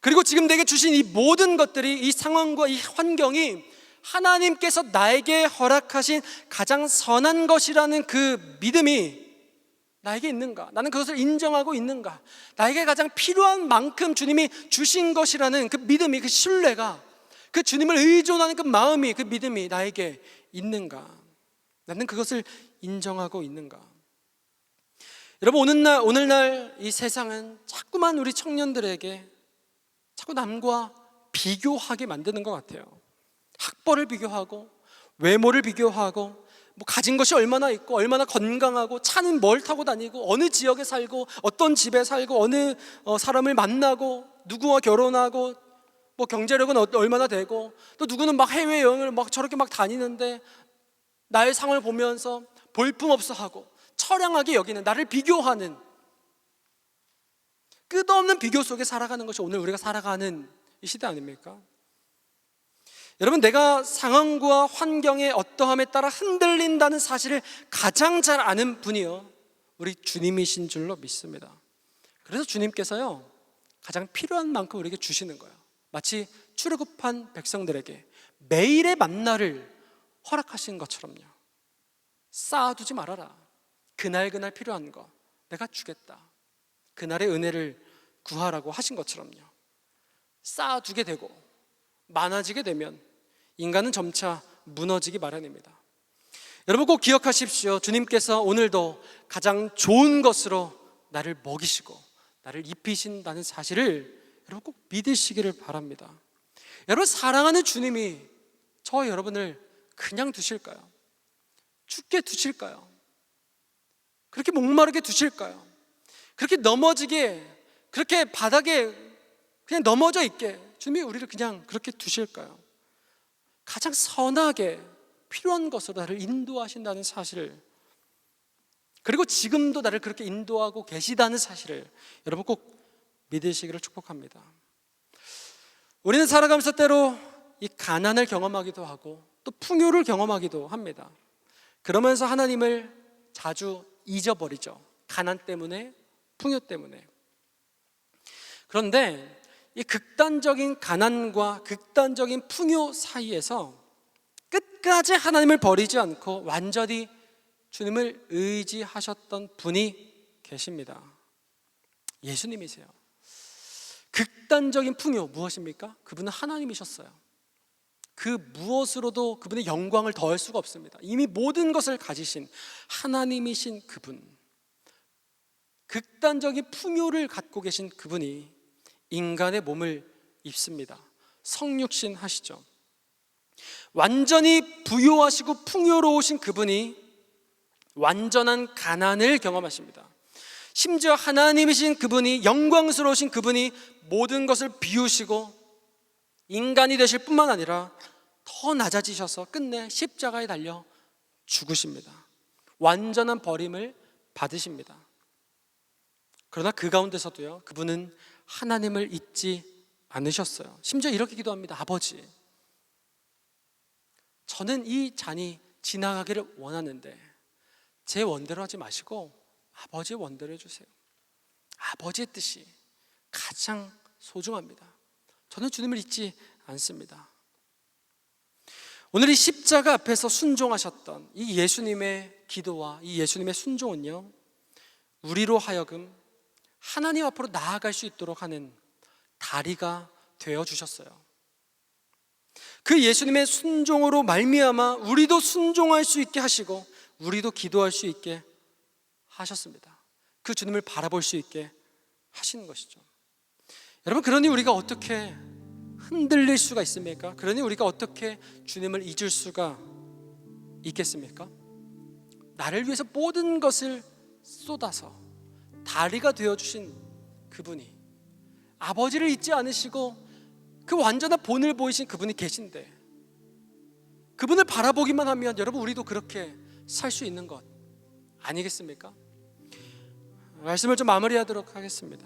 그리고 지금 내게 주신 이 모든 것들이, 이 상황과 이 환경이 하나님께서 나에게 허락하신 가장 선한 것이라는 그 믿음이 나에게 있는가? 나는 그것을 인정하고 있는가? 나에게 가장 필요한 만큼 주님이 주신 것이라는 그 믿음이, 그 신뢰가, 그 주님을 의존하는 그 마음이, 그 믿음이 나에게 있는가? 나는 그것을 인정하고 있는가? 여러분, 오늘날 이 세상은 자꾸만 우리 청년들에게 자꾸 남과 비교하게 만드는 것 같아요. 학벌을 비교하고, 외모를 비교하고, 뭐 가진 것이 얼마나 있고, 얼마나 건강하고, 차는 뭘 타고 다니고, 어느 지역에 살고, 어떤 집에 살고, 어느 사람을 만나고, 누구와 결혼하고, 뭐 경제력은 얼마나 되고, 또 누구는 막 해외여행을 막 저렇게 막 다니는데 나의 상황을 보면서 볼품없어하고 처량하게 여기는, 나를 비교하는, 끝없는 비교 속에 살아가는 것이 오늘 우리가 살아가는 이 시대 아닙니까? 여러분, 내가 상황과 환경의 어떠함에 따라 흔들린다는 사실을 가장 잘 아는 분이요, 우리 주님이신 줄로 믿습니다. 그래서 주님께서요, 가장 필요한 만큼 우리에게 주시는 거예요. 마치 출애굽한 백성들에게 매일의 만나를 허락하신 것처럼요. 쌓아두지 말아라. 그날 필요한 거 내가 주겠다. 그날의 은혜를 구하라고 하신 것처럼요. 쌓아두게 되고 많아지게 되면 인간은 점차 무너지기 마련입니다. 여러분, 꼭 기억하십시오. 주님께서 오늘도 가장 좋은 것으로 나를 먹이시고 나를 입히신다는 사실을 여러분 꼭 믿으시기를 바랍니다. 여러분, 사랑하는 주님이 저와 여러분을 그냥 두실까요? 죽게 두실까요? 그렇게 목마르게 두실까요? 그렇게 넘어지게, 그렇게 바닥에 그냥 넘어져 있게 주님이 우리를 그냥 그렇게 두실까요? 가장 선하게 필요한 것으로 나를 인도하신다는 사실을, 그리고 지금도 나를 그렇게 인도하고 계시다는 사실을 여러분 꼭 믿으시기를 축복합니다. 우리는 살아가면서 때로 이 가난을 경험하기도 하고 또 풍요를 경험하기도 합니다. 그러면서 하나님을 자주 잊어버리죠. 가난 때문에, 풍요 때문에. 그런데 이 극단적인 가난과 극단적인 풍요 사이에서 끝까지 하나님을 버리지 않고 완전히 주님을 의지하셨던 분이 계십니다. 예수님이세요. 극단적인 풍요 무엇입니까? 그분은 하나님이셨어요. 그 무엇으로도 그분의 영광을 더할 수가 없습니다. 이미 모든 것을 가지신 하나님이신 그분, 극단적인 풍요를 갖고 계신 그분이 인간의 몸을 입습니다. 성육신 하시죠. 완전히 부요하시고 풍요로우신 그분이 완전한 가난을 경험하십니다. 심지어 하나님이신 그분이, 영광스러우신 그분이 모든 것을 비우시고 인간이 되실 뿐만 아니라 더 낮아지셔서 끝내 십자가에 달려 죽으십니다. 완전한 버림을 받으십니다. 그러나 그 가운데서도요, 그분은 하나님을 잊지 않으셨어요. 심지어 이렇게 기도합니다. 아버지, 저는 이 잔이 지나가기를 원하는데 제 원대로 하지 마시고 아버지의 원대로 해주세요. 아버지의 뜻이 가장 소중합니다. 저는 주님을 잊지 않습니다. 오늘 이 십자가 앞에서 순종하셨던 이 예수님의 기도와 이 예수님의 순종은요, 우리로 하여금 하나님 앞으로 나아갈 수 있도록 하는 다리가 되어주셨어요. 그 예수님의 순종으로 말미암아 우리도 순종할 수 있게 하시고 우리도 기도할 수 있게 하셨습니다. 그 주님을 바라볼 수 있게 하시는 것이죠. 여러분, 그러니 우리가 어떻게 흔들릴 수가 있습니까? 그러니 우리가 어떻게 주님을 잊을 수가 있겠습니까? 나를 위해서 모든 것을 쏟아서 다리가 되어주신 그분이, 아버지를 잊지 않으시고 그 완전한 본을 보이신 그분이 계신데, 그분을 바라보기만 하면 여러분 우리도 그렇게 살 수 있는 것 아니겠습니까? 말씀을 좀 마무리하도록 하겠습니다.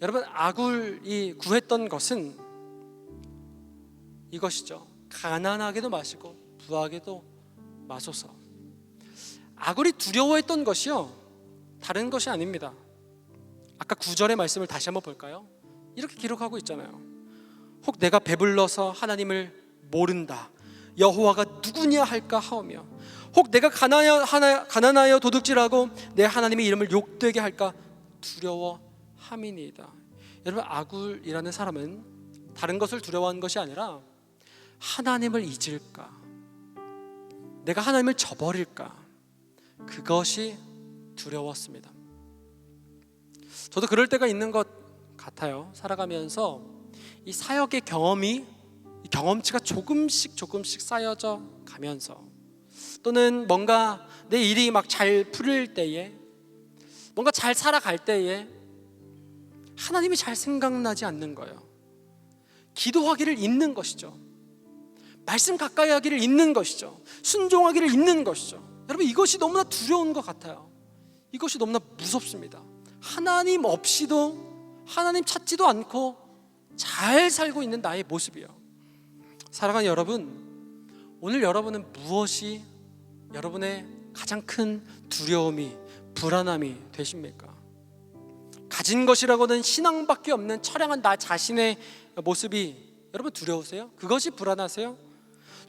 여러분, 아굴이 구했던 것은 이것이죠. 가난하게도 마시고 부하게도 마소서. 아굴이 두려워했던 것이요, 다른 것이 아닙니다. 아까 9절의 말씀을 다시 한번 볼까요? 이렇게 기록하고 있잖아요. 혹 내가 배불러서 하나님을 모른다, 여호와가 누구냐 할까 하오며, 혹 내가 가난하여 도둑질하고 내 하나님의 이름을 욕되게 할까 두려워함이니이다. 여러분, 아굴이라는 사람은 다른 것을 두려워한 것이 아니라 하나님을 잊을까, 내가 하나님을 저버릴까, 그것이 두려웠습니다. 저도 그럴 때가 있는 것 같아요. 살아가면서 이 사역의 경험치가 조금씩 쌓여져 가면서, 또는 뭔가 내 일이 막 잘 풀릴 때에, 뭔가 잘 살아갈 때에 하나님이 잘 생각나지 않는 거예요. 기도하기를 잊는 것이죠. 말씀 가까이 하기를 잊는 것이죠. 순종하기를 잊는 것이죠. 여러분, 이것이 너무나 두려운 것 같아요. 이것이 너무나 무섭습니다. 하나님 없이도, 하나님 찾지도 않고 잘 살고 있는 나의 모습이요. 사랑하는 여러분, 오늘 여러분은 무엇이 여러분의 가장 큰 두려움이, 불안함이 되십니까? 가진 것이라고는 신앙밖에 없는 처량한 나 자신의 모습이 여러분 두려우세요? 그것이 불안하세요?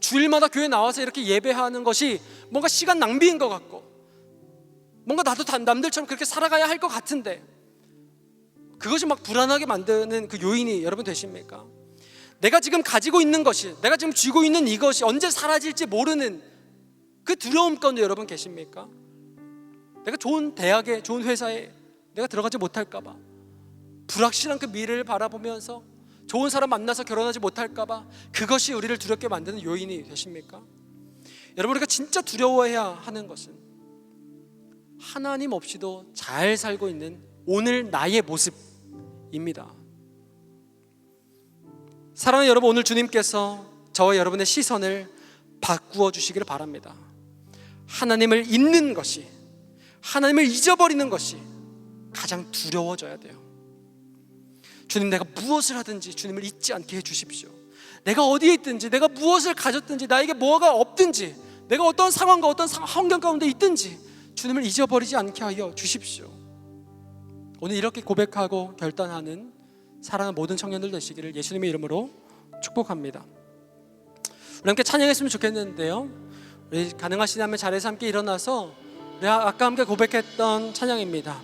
주일마다 교회 나와서 이렇게 예배하는 것이 뭔가 시간 낭비인 것 같고, 뭔가 나도 남들처럼 그렇게 살아가야 할 것 같은데, 그것이 막 불안하게 만드는 그 요인이 여러분 되십니까? 내가 지금 가지고 있는 것이, 내가 지금 쥐고 있는 이것이 언제 사라질지 모르는 그 두려움 가운데 여러분 계십니까? 내가 좋은 대학에, 좋은 회사에 내가 들어가지 못할까 봐, 불확실한 그 미래를 바라보면서 좋은 사람 만나서 결혼하지 못할까 봐, 그것이 우리를 두렵게 만드는 요인이 되십니까? 여러분, 우리가 진짜 두려워해야 하는 것은 하나님 없이도 잘 살고 있는 오늘 나의 모습입니다. 사랑하는 여러분, 오늘 주님께서 저와 여러분의 시선을 바꾸어 주시기를 바랍니다. 하나님을 잊는 것이, 하나님을 잊어버리는 것이 가장 두려워져야 돼요. 주님, 내가 무엇을 하든지 주님을 잊지 않게 해주십시오. 내가 어디에 있든지, 내가 무엇을 가졌든지, 나에게 뭐가 없든지, 내가 어떤 상황과 어떤 환경 가운데 있든지 주님을 잊어버리지 않게 하여 주십시오. 오늘 이렇게 고백하고 결단하는 사랑하는 모든 청년들 되시기를 예수님의 이름으로 축복합니다. 우리 함께 찬양했으면 좋겠는데요, 우리 가능하시다면 자리에서 함께 일어나서 우리 아까 함께 고백했던 찬양입니다.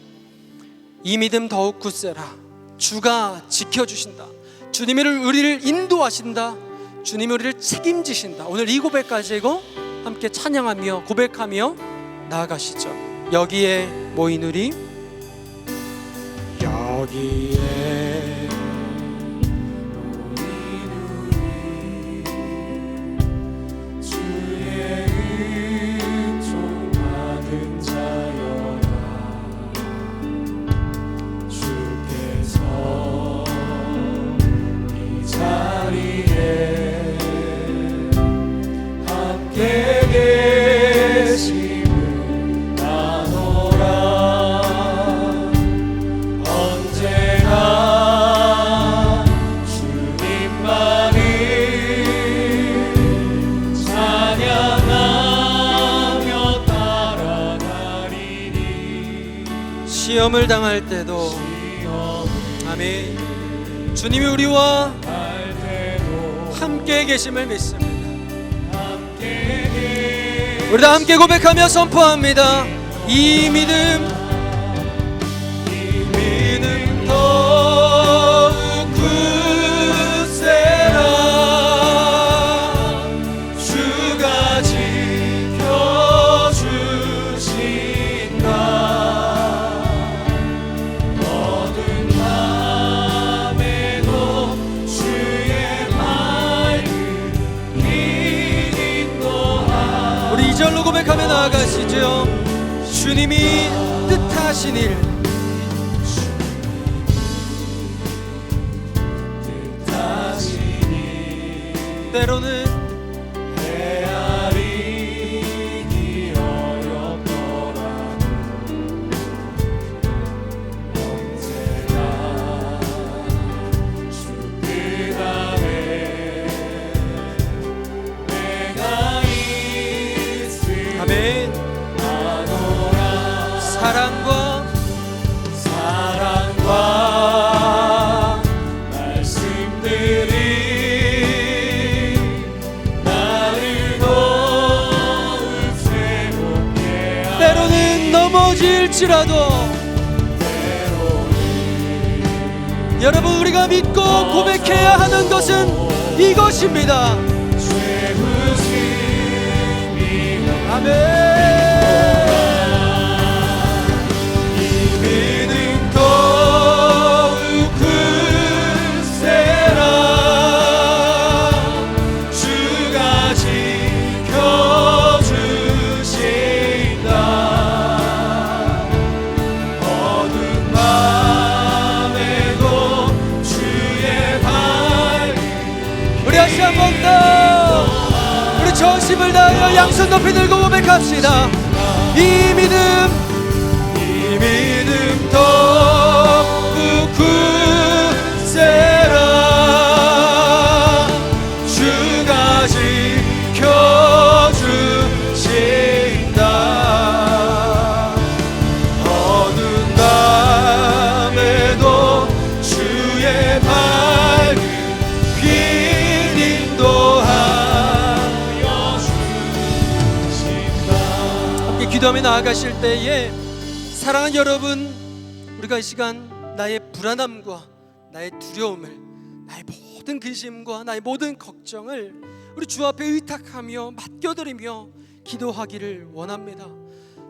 이 믿음 더욱 굳세라, 주가 지켜주신다, 주님이 우리를 인도하신다, 주님이 우리를 책임지신다. 오늘 이 고백 가지고 함께 찬양하며 고백하며 나아가시죠. 여기에 모인 우리, 여기에 주의 은총 받은 자여라. 주께서 이 자리에 함께 계심을 나노라. 언제나 주님만을 찬양하며 따라가리니. 시험을 당할 때도, 아멘, 주님이 우리와 함께 계심을 믿습니다. 우리 다 함께 고백하며 선포합니다. 이 믿음 더욱 굳세라. 주가 지켜주신다. 어두운 밤에도 나아가시죠. 주님이 뜻하신 일, 때로는 헤아리기 어렵더라도 언제나 주 뜻 안에 내가 있으리 아멘. 하노라. 사랑과 말씀들이 나를 더욱 새롭게 하네. 때로는 넘어질지라도 여러분, 우리가 믿고 고백해야 하는 것은 이것입니다. 죄부심이 아멘. 이 믿음 더욱 굳세라. 주가 지켜주신다. 어두운 밤에도 주의 밝기. 우리 다시 한 번 더 우리 전심을 다하여 양손 높이 들고 고백합시다. 이 믿음 더욱 굳세라. 주가 지켜주신다. 어두운 밤에도 주의 밝은 빛 인도하여 주신다. 함께 기도하며 나아가실 때에 사랑하는 여러분, 우리가 이 시간 나의 불안함과 나의 두려움을, 나의 모든 근심과 나의 모든 걱정을 우리 주 앞에 의탁하며 맡겨드리며 기도하기를 원합니다.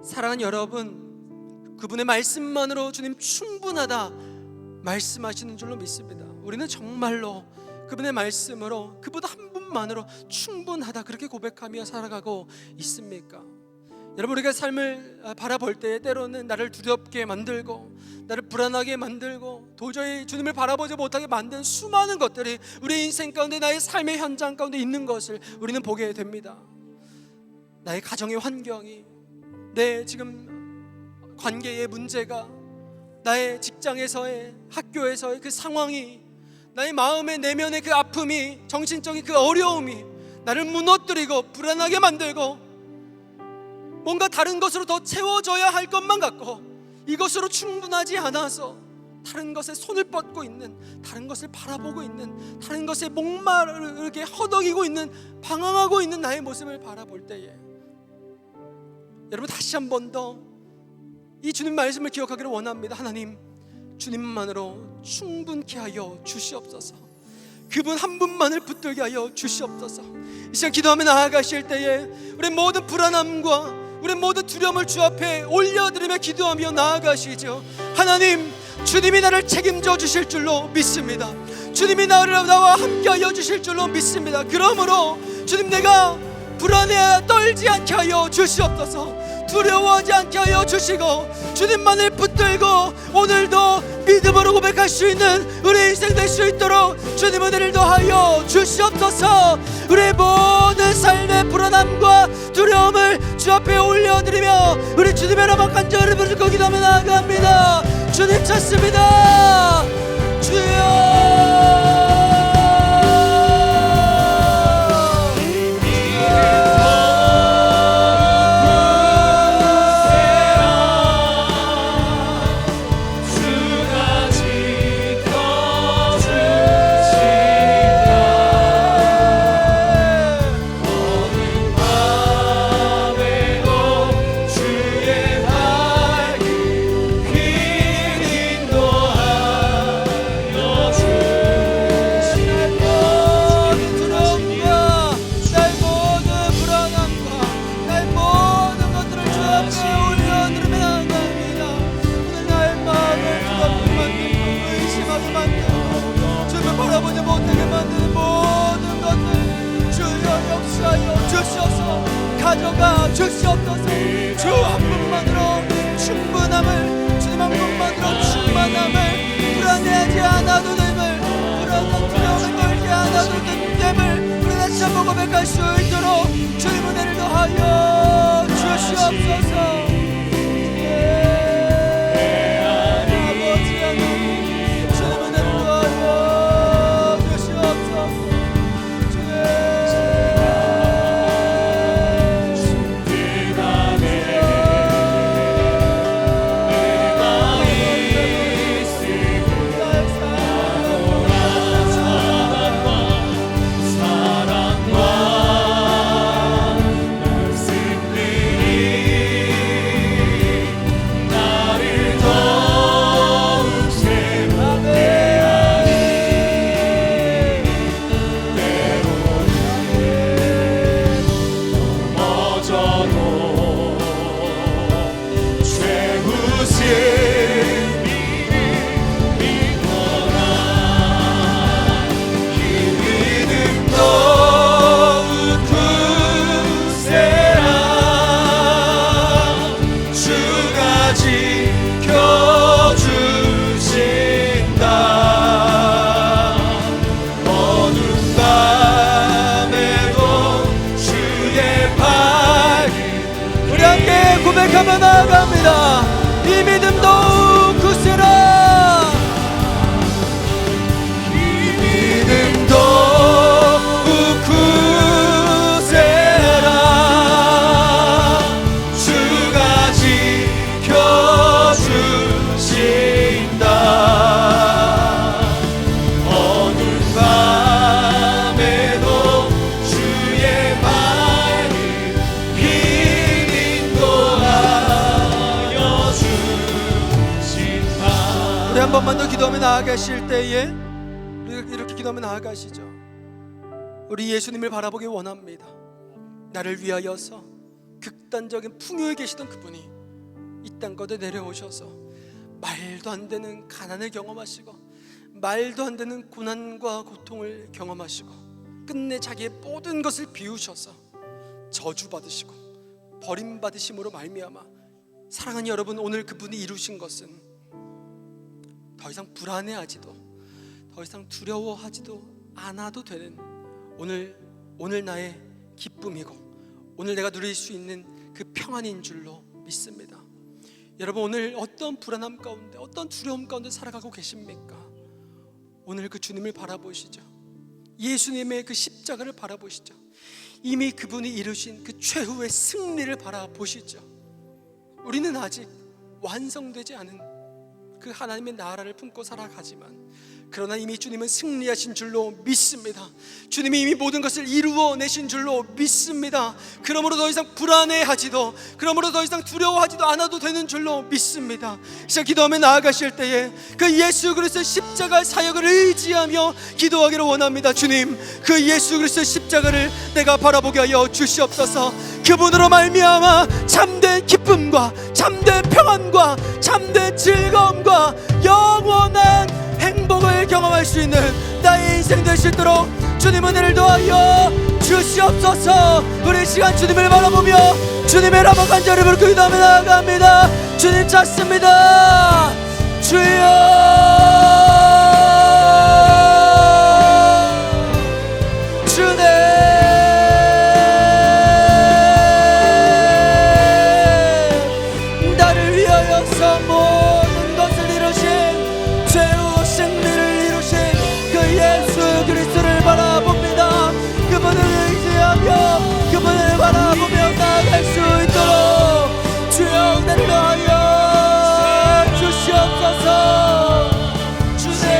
사랑하는 여러분, 그분의 말씀만으로 주님 충분하다 말씀하시는 줄로 믿습니다. 우리는 정말로 그분의 말씀으로, 그분 한 분만으로 충분하다 그렇게 고백하며 살아가고 있습니까? 여러분, 우리가 삶을 바라볼 때 때로는 나를 두렵게 만들고 나를 불안하게 만들고 도저히 주님을 바라보지 못하게 만든 수많은 것들이 우리 인생 가운데, 나의 삶의 현장 가운데 있는 것을 우리는 보게 됩니다. 나의 가정의 환경이, 내 지금 관계의 문제가, 나의 직장에서의, 학교에서의 그 상황이, 나의 마음의 내면의 그 아픔이, 정신적인 그 어려움이 나를 무너뜨리고 불안하게 만들고 뭔가 다른 것으로 더 채워져야 할 것만 같고 이것으로 충분하지 않아서 다른 것에 손을 뻗고 있는, 다른 것을 바라보고 있는, 다른 것에 목마르게 허덕이고 있는, 방황하고 있는 나의 모습을 바라볼 때에 여러분, 다시 한 번 더 이 주님 말씀을 기억하기를 원합니다. 하나님, 주님만으로 충분케 하여 주시옵소서. 그분 한 분만을 붙들게 하여 주시옵소서. 이 시간 기도하며 나아가실 때에 우리 모든 불안함과 우리 모든 두려움을 주 앞에 올려드리며 기도하며 나아가시죠. 하나님, 주님이 나를 책임져 주실 줄로 믿습니다. 주님이 나와 함께하여 주실 줄로 믿습니다. 그러므로 주님, 내가 불안해 떨지 않게 하여 주시옵소서. 두려워하지 않게 하여 주시고 주님만을 붙들고 오늘도 믿음으로 고백할 수 있는 우리 인생 될 수 있도록 주님 은혜를 더하여 주시옵소서. 우리의 모든 삶의 불안함과 두려움을 주 앞에 올려드리며 우리 주님의 이름으로 간절히 부르고 기도하며 나아갑니다. 주님 찾습니다. 주여. 주의 가져가 주시옵소서. 주 한 분만으로 충분함을, 주님 한 분만으로 충만함을, 불안해하지 않아도 됨을, 불안한 두려움에 떨지 않아도 됨을 우리 다시 한번 고백할 수 있도록 주님 은혜를 더하여 주시옵소서. 고백하며 나아갑니다. 이 믿음 더욱 굳세라. 이 믿음 더욱 굳세라. 주가 지켜주신다. 어느 밤에도 주의 말을 우리 한 번만 더 기도하며 나아가실 때에 이렇게 기도하며 나아가시죠. 우리 예수님을 바라보기 원합니다. 나를 위하여서 극단적인 풍요에 계시던 그분이 이 땅까지 내려오셔서 말도 안 되는 가난을 경험하시고 말도 안 되는 고난과 고통을 경험하시고 끝내 자기의 모든 것을 비우셔서 저주받으시고 버림받으심으로 말미암아 사랑하는 여러분, 오늘 그분이 이루신 것은 더 이상 불안해하지도 더 이상 두려워하지도 않아도 되는 오늘 나의 기쁨이고 오늘 내가 누릴 수 있는 그 평안인 줄로 믿습니다. 여러분, 오늘 어떤 불안함 가운데 어떤 두려움 가운데 살아가고 계십니까? 오늘 그 주님을 바라보시죠. 예수님의 그 십자가를 바라보시죠. 이미 그분이 이루신 그 최후의 승리를 바라보시죠. 우리는 아직 완성되지 않은 그 하나님의 나라를 품고 살아가지만 그러나 이미 주님은 승리하신 줄로 믿습니다. 주님이 이미 모든 것을 이루어내신 줄로 믿습니다. 그러므로 더 이상 불안해하지도 그러므로 더 이상 두려워하지도 않아도 되는 줄로 믿습니다. 이제 기도하며 나아가실 때에 그 예수 그리스도의 십자가 사역을 의지하며 기도하기를 원합니다. 주님, 그 예수 그리스도의 십자가를 내가 바라보게 하여 주시옵소서. 그분으로 말미암아 참된 기쁨과 참된 평안과 참된 즐거움과 영원한 행복을 경험할 수 있는 나의 인생 될 수 있도록 주님 은혜를 더하여 주시옵소서. 우리 시간 주님을 바라보며 주님의 라마 간절히 부르고 기도하며 나아갑니다. 주님 찾습니다. 주여, 그분을 바라보며 나아갈 수 있도록 주여 은혜를 더하여 주시옵소서. 주님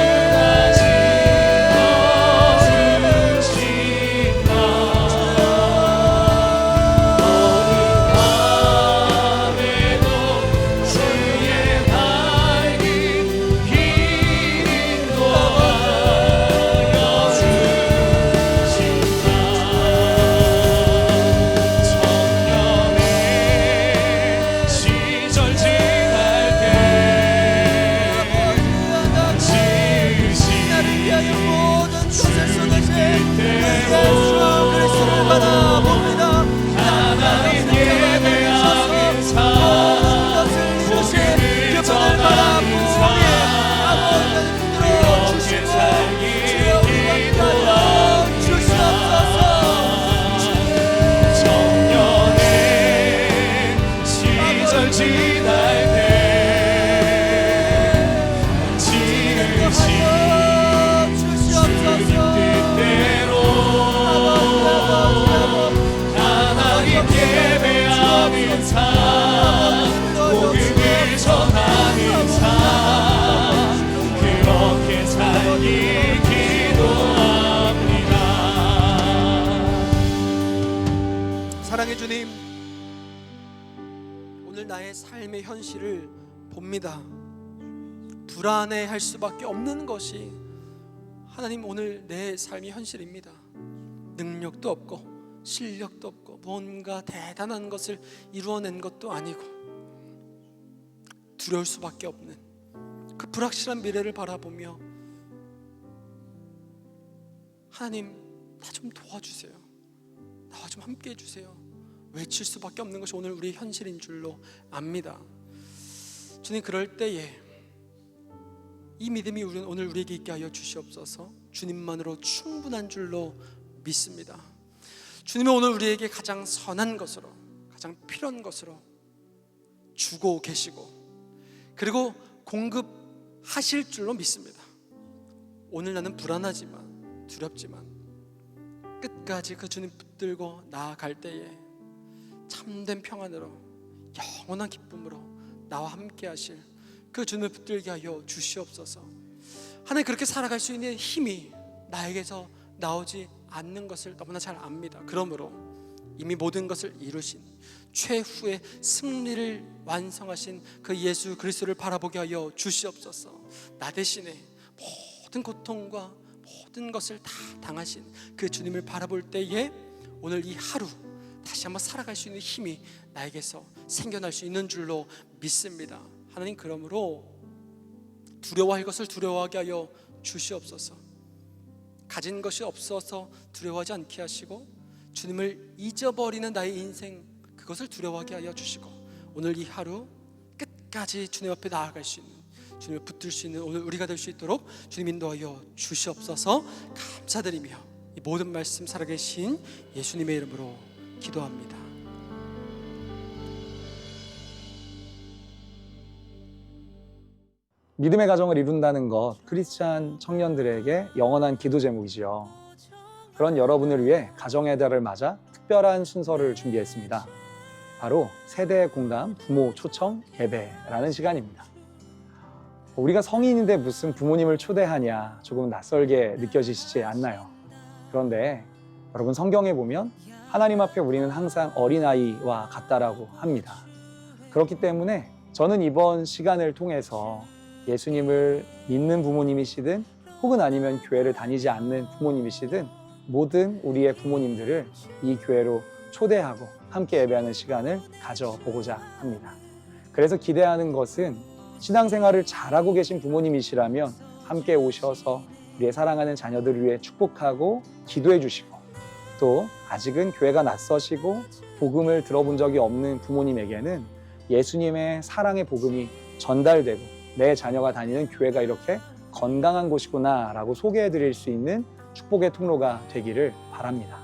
사랑의 주님, 오늘 나의 삶의 현실을 봅니다. 불안해할 수밖에 없는 것이 하나님 오늘 내 삶의 현실입니다. 능력도 없고 실력도 없고 뭔가 대단한 것을 이루어낸 것도 아니고 두려울 수밖에 없는 그 불확실한 미래를 바라보며 하나님 나 좀 도와주세요, 나와 좀 함께 해주세요 외칠 수밖에 없는 것이 오늘 우리의 현실인 줄로 압니다. 주님, 그럴 때에 이 믿음이 오늘 우리에게 있게 하여 주시옵소서. 주님만으로 충분한 줄로 믿습니다. 주님은 오늘 우리에게 가장 선한 것으로, 가장 필요한 것으로 주고 계시고 그리고 공급하실 줄로 믿습니다. 오늘 나는 불안하지만 두렵지만 끝까지 그 주님 붙들고 나아갈 때에 참된 평안으로 영원한 기쁨으로 나와 함께 하실 그 주님을 붙들게 하여 주시옵소서. 하나님, 그렇게 살아갈 수 있는 힘이 나에게서 나오지 않는 것을 너무나 잘 압니다. 그러므로 이미 모든 것을 이루신 최후의 승리를 완성하신 그 예수 그리스도를 바라보게 하여 주시옵소서. 나 대신에 모든 고통과 모든 것을 다 당하신 그 주님을 바라볼 때에 오늘 이 하루 다시 한번 살아갈 수 있는 힘이 나에게서 생겨날 수 있는 줄로 믿습니다. 하나님, 그러므로 두려워할 것을 두려워하게 하여 주시옵소서. 가진 것이 없어서 두려워하지 않게 하시고 주님을 잊어버리는 나의 인생, 그것을 두려워하게 하여 주시고 오늘 이 하루 끝까지 주님 앞에 나아갈 수 있는, 주님을 붙들 수 있는 오늘 우리가 될 수 있도록 주님 인도하여 주시옵소서. 감사드리며 이 모든 말씀 살아계신 예수님의 이름으로 기도합니다. 믿음의 가정을 이룬다는 것, 크리스찬 청년들에게 영원한 기도 제목이지요. 그런 여러분을 위해 가정의 달을 맞아 특별한 순서를 준비했습니다. 바로 세대 공감 부모 초청 예배라는 시간입니다. 우리가 성인인데 무슨 부모님을 초대하냐, 조금 낯설게 느껴지시지 않나요? 그런데 여러분, 성경에 보면 하나님 앞에 우리는 항상 어린아이와 같다라고 합니다. 그렇기 때문에 저는 이번 시간을 통해서 예수님을 믿는 부모님이시든 혹은 아니면 교회를 다니지 않는 부모님이시든 모든 우리의 부모님들을 이 교회로 초대하고 함께 예배하는 시간을 가져보고자 합니다. 그래서 기대하는 것은 신앙생활을 잘하고 계신 부모님이시라면 함께 오셔서 우리의 사랑하는 자녀들을 위해 축복하고 기도해 주시고, 또 아직은 교회가 낯서시고 복음을 들어본 적이 없는 부모님에게는 예수님의 사랑의 복음이 전달되고 내 자녀가 다니는 교회가 이렇게 건강한 곳이구나 라고 소개해 드릴 수 있는 축복의 통로가 되기를 바랍니다.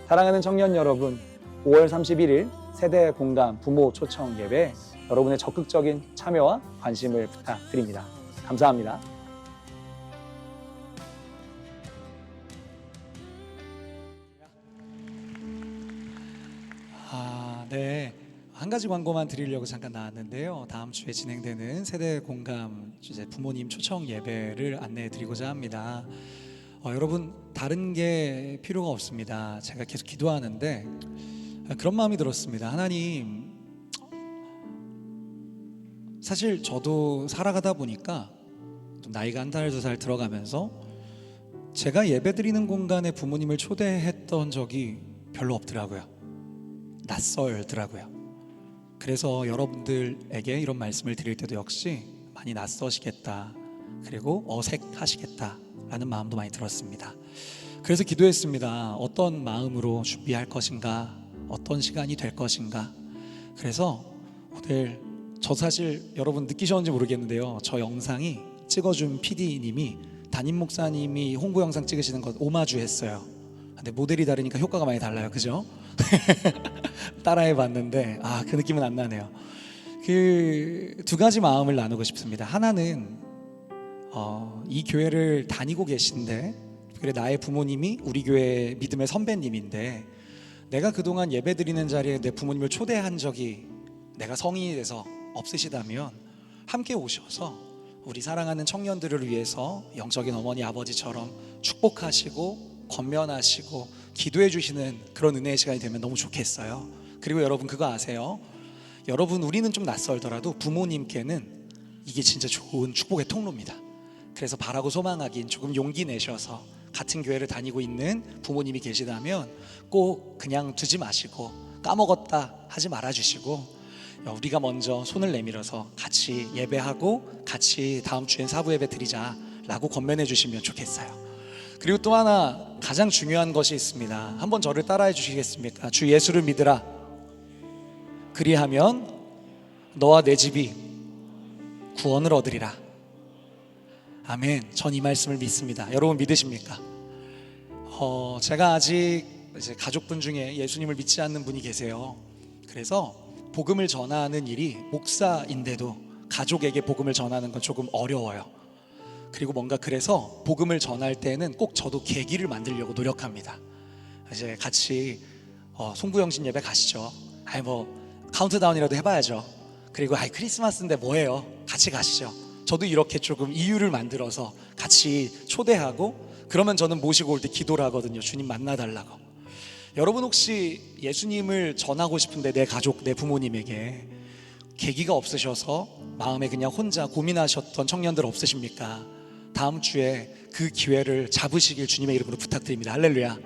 사랑하는 청년 여러분, 5월 31일 세대 공감 부모 초청 예배 여러분의 적극적인 참여와 관심을 부탁드립니다. 감사합니다. 네. 한 가지 광고만 드리려고 잠깐 나왔는데요. 다음 주에 진행되는 세대 공감 주제 부모님 초청 예배를 안내해 드리고자 합니다. 여러분, 다른 게 필요가 없습니다. 제가 계속 기도하는데 그런 마음이 들었습니다. 하나님, 사실 저도 살아가다 보니까 좀 나이가 한 살, 두 살 들어가면서 제가 예배 드리는 공간에 부모님을 초대했던 적이 별로 없더라고요. 낯설더라고요. 그래서 여러분들에게 이런 말씀을 드릴 때도 역시 많이 낯서시겠다, 그리고 어색하시겠다 라는 마음도 많이 들었습니다. 그래서 기도했습니다. 어떤 마음으로 준비할 것인가, 어떤 시간이 될 것인가. 그래서 오늘 저 사실 여러분 느끼셨는지 모르겠는데요, 저 영상이 찍어준 PD님이 담임 목사님이 홍보 영상 찍으시는 것 오마주 했어요. 근데 모델이 다르니까 효과가 많이 달라요, 그죠? 따라해봤는데 그 느낌은 안 나네요. 그 두 가지 마음을 나누고 싶습니다. 하나는 이 교회를 다니고 계신데, 그래 나의 부모님이 우리 교회 믿음의 선배님인데 내가 그동안 예배 드리는 자리에 내 부모님을 초대한 적이 내가 성인이 돼서 없으시다면 함께 오셔서 우리 사랑하는 청년들을 위해서 영적인 어머니 아버지처럼 축복하시고 권면하시고 기도해 주시는 그런 은혜의 시간이 되면 너무 좋겠어요. 그리고 여러분 그거 아세요? 여러분 우리는 좀 낯설더라도 부모님께는 이게 진짜 좋은 축복의 통로입니다. 그래서 바라고 소망하긴 조금 용기 내셔서 같은 교회를 다니고 있는 부모님이 계시다면 꼭 그냥 두지 마시고 까먹었다 하지 말아주시고 우리가 먼저 손을 내밀어서 같이 예배하고 같이 다음 주엔 사부 예배 드리자라고 권면해 주시면 좋겠어요. 그리고 또 하나 가장 중요한 것이 있습니다. 한번 저를 따라해 주시겠습니까? 주 예수를 믿으라. 그리하면 너와 내 집이 구원을 얻으리라. 아멘. 전 이 말씀을 믿습니다. 여러분 믿으십니까? 제가 아직 이제 가족분 중에 예수님을 믿지 않는 분이 계세요. 그래서 복음을 전하는 일이 목사인데도 가족에게 복음을 전하는 건 조금 어려워요. 그리고 뭔가 그래서 복음을 전할 때는 꼭 저도 계기를 만들려고 노력합니다. 이제 같이 송구영신 예배 가시죠. 카운트다운이라도 해봐야죠. 그리고 크리스마스인데 뭐해요? 같이 가시죠. 저도 이렇게 조금 이유를 만들어서 같이 초대하고 그러면 저는 모시고 올 때 기도를 하거든요. 주님 만나달라고. 여러분 혹시 예수님을 전하고 싶은데 내 가족, 내 부모님에게 계기가 없으셔서 마음에 그냥 혼자 고민하셨던 청년들 없으십니까? 다음 주에 그 기회를 잡으시길 주님의 이름으로 부탁드립니다. 할렐루야.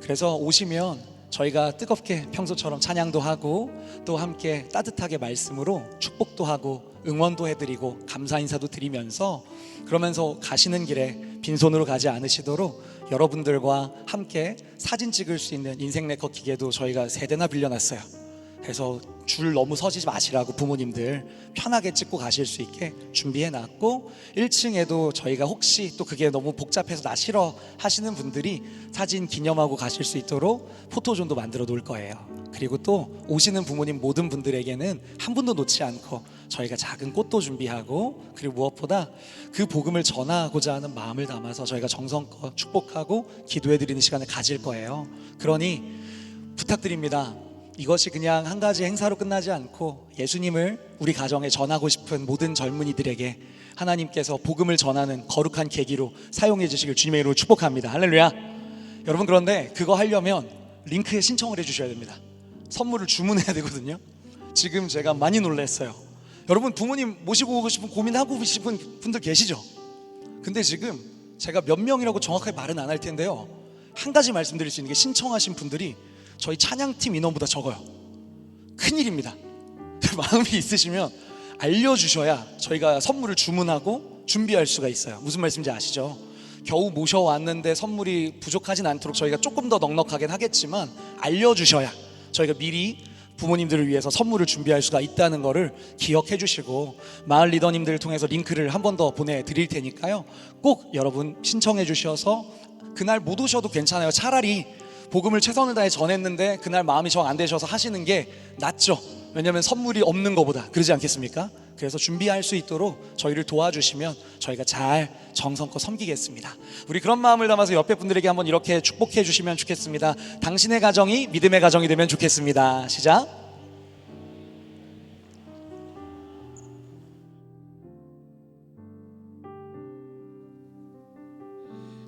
그래서 오시면 저희가 뜨겁게 평소처럼 찬양도 하고 또 함께 따뜻하게 말씀으로 축복도 하고 응원도 해드리고 감사 인사도 드리면서 그러면서 가시는 길에 빈손으로 가지 않으시도록 여러분들과 함께 사진 찍을 수 있는 인생 네컷 기계도 저희가 3대나 빌려놨어요. 그래서 줄 너무 서지 마시라고 부모님들 편하게 찍고 가실 수 있게 준비해놨고 1층에도 저희가 혹시 또 그게 너무 복잡해서 나 싫어 하시는 분들이 사진 기념하고 가실 수 있도록 포토존도 만들어 놓을 거예요. 그리고 또 오시는 부모님 모든 분들에게는 한 분도 놓지 않고 저희가 작은 꽃도 준비하고 그리고 무엇보다 그 복음을 전하고자 하는 마음을 담아서 저희가 정성껏 축복하고 기도해드리는 시간을 가질 거예요. 그러니 부탁드립니다. 이것이 그냥 한 가지 행사로 끝나지 않고 예수님을 우리 가정에 전하고 싶은 모든 젊은이들에게 하나님께서 복음을 전하는 거룩한 계기로 사용해 주시길 주님의 이름으로 축복합니다. 할렐루야. 여러분 그런데 그거 하려면 링크에 신청을 해 주셔야 됩니다. 선물을 주문해야 되거든요. 지금 제가 많이 놀랐어요. 여러분 부모님 모시고 오고 싶은 고민하고 싶은 분들 계시죠? 근데 지금 제가 몇 명이라고 정확하게 말은 안 할 텐데요, 한 가지 말씀드릴 수 있는 게 신청하신 분들이 저희 찬양팀 인원보다 적어요. 큰일입니다. 마음이 있으시면 알려주셔야 저희가 선물을 주문하고 준비할 수가 있어요. 무슨 말씀인지 아시죠? 겨우 모셔왔는데 선물이 부족하진 않도록 저희가 조금 더 넉넉하긴 하겠지만 알려주셔야 저희가 미리 부모님들을 위해서 선물을 준비할 수가 있다는 거를 기억해 주시고 마을 리더님들을 통해서 링크를 한 번 더 보내드릴 테니까요, 꼭 여러분 신청해 주셔서 그날 못 오셔도 괜찮아요. 차라리 복음을 최선을 다해 전했는데 그날 마음이 정 안 되셔서 하시는 게 낫죠. 왜냐하면 선물이 없는 것보다, 그러지 않겠습니까? 그래서 준비할 수 있도록 저희를 도와주시면 저희가 잘 정성껏 섬기겠습니다. 우리 그런 마음을 담아서 옆에 분들에게 한번 이렇게 축복해 주시면 좋겠습니다. 당신의 가정이 믿음의 가정이 되면 좋겠습니다. 시작.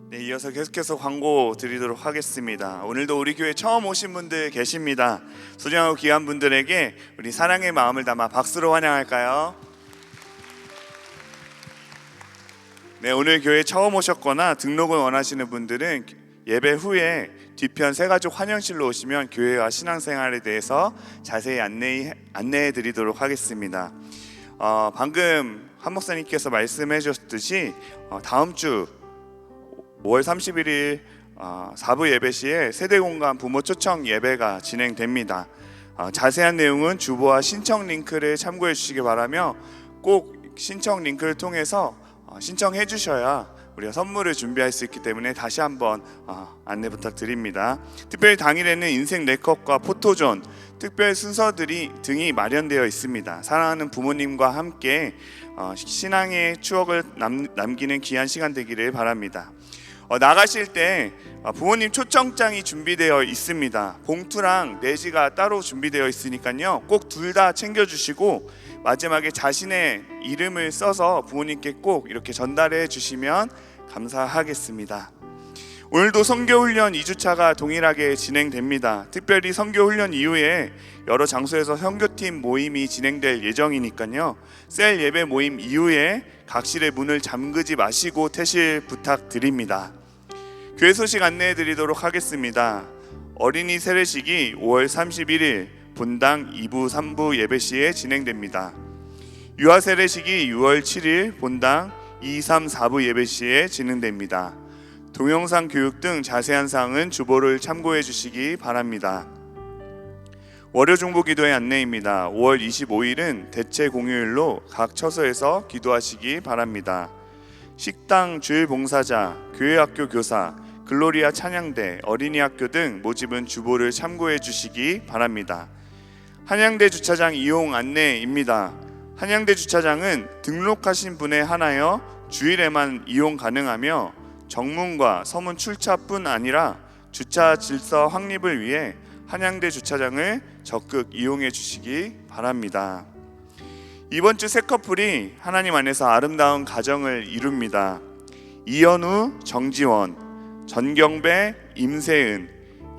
네, 이어서 계속해서 광고 드리도록 하겠습니다. 오늘도 우리 교회 처음 오신 분들 계십니다. 소중하고 귀한 분들에게 우리 사랑의 마음을 담아 박수로 환영할까요? 네, 오늘 교회 처음 오셨거나 등록을 원하시는 분들은 예배 후에 뒤편 새가족 환영실로 오시면 교회와 신앙생활에 대해서 자세히 안내해 드리도록 하겠습니다. 방금 한 목사님께서 말씀해 주셨듯이 다음 주 5월 31일 4부 예배 시에 세대공간 부모 초청 예배가 진행됩니다. 자세한 내용은 주보와 신청 링크를 참고해 주시기 바라며 꼭 신청 링크를 통해서 신청해 주셔야 우리가 선물을 준비할 수 있기 때문에 다시 한번 안내 부탁드립니다. 특별히 당일에는 인생 네컷과 포토존, 특별 순서들이 등이 마련되어 있습니다. 사랑하는 부모님과 함께 신앙의 추억을 남기는 귀한 시간 되기를 바랍니다. 나가실 때 부모님 초청장이 준비되어 있습니다. 봉투랑 내지가 따로 준비되어 있으니까요, 꼭 둘 다 챙겨주시고 마지막에 자신의 이름을 써서 부모님께 꼭 이렇게 전달해 주시면 감사하겠습니다. 오늘도 선교훈련 2주차가 동일하게 진행됩니다. 특별히 선교훈련 이후에 여러 장소에서 선교팀 모임이 진행될 예정이니까요. 셀 예배 모임 이후에 각실의 문을 잠그지 마시고 퇴실 부탁드립니다. 교회 소식 안내해 드리도록 하겠습니다. 어린이 세례식이 5월 31일 본당 2부 3부 예배 시에 진행됩니다. 유아 세례식이 6월 7일 본당 2, 3, 4부 예배 시에 진행됩니다. 동영상 교육 등 자세한 사항은 주보를 참고해 주시기 바랍니다. 월요 중보 기도의 안내입니다. 5월 25일은 대체 공휴일로 각 처소에서 기도하시기 바랍니다. 식당, 주일 봉사자, 교회학교 교사, 글로리아 찬양대, 어린이학교 등 모집은 주보를 참고해 주시기 바랍니다. 한양대 주차장 이용 안내입니다. 한양대 주차장은 등록하신 분에 한하여 주일에만 이용 가능하며 정문과 서문 출차뿐 아니라 주차 질서 확립을 위해 한양대 주차장을 적극 이용해 주시기 바랍니다. 이번 주 새 커플이 하나님 안에서 아름다운 가정을 이룹니다. 이현우, 정지원, 전경배, 임세은,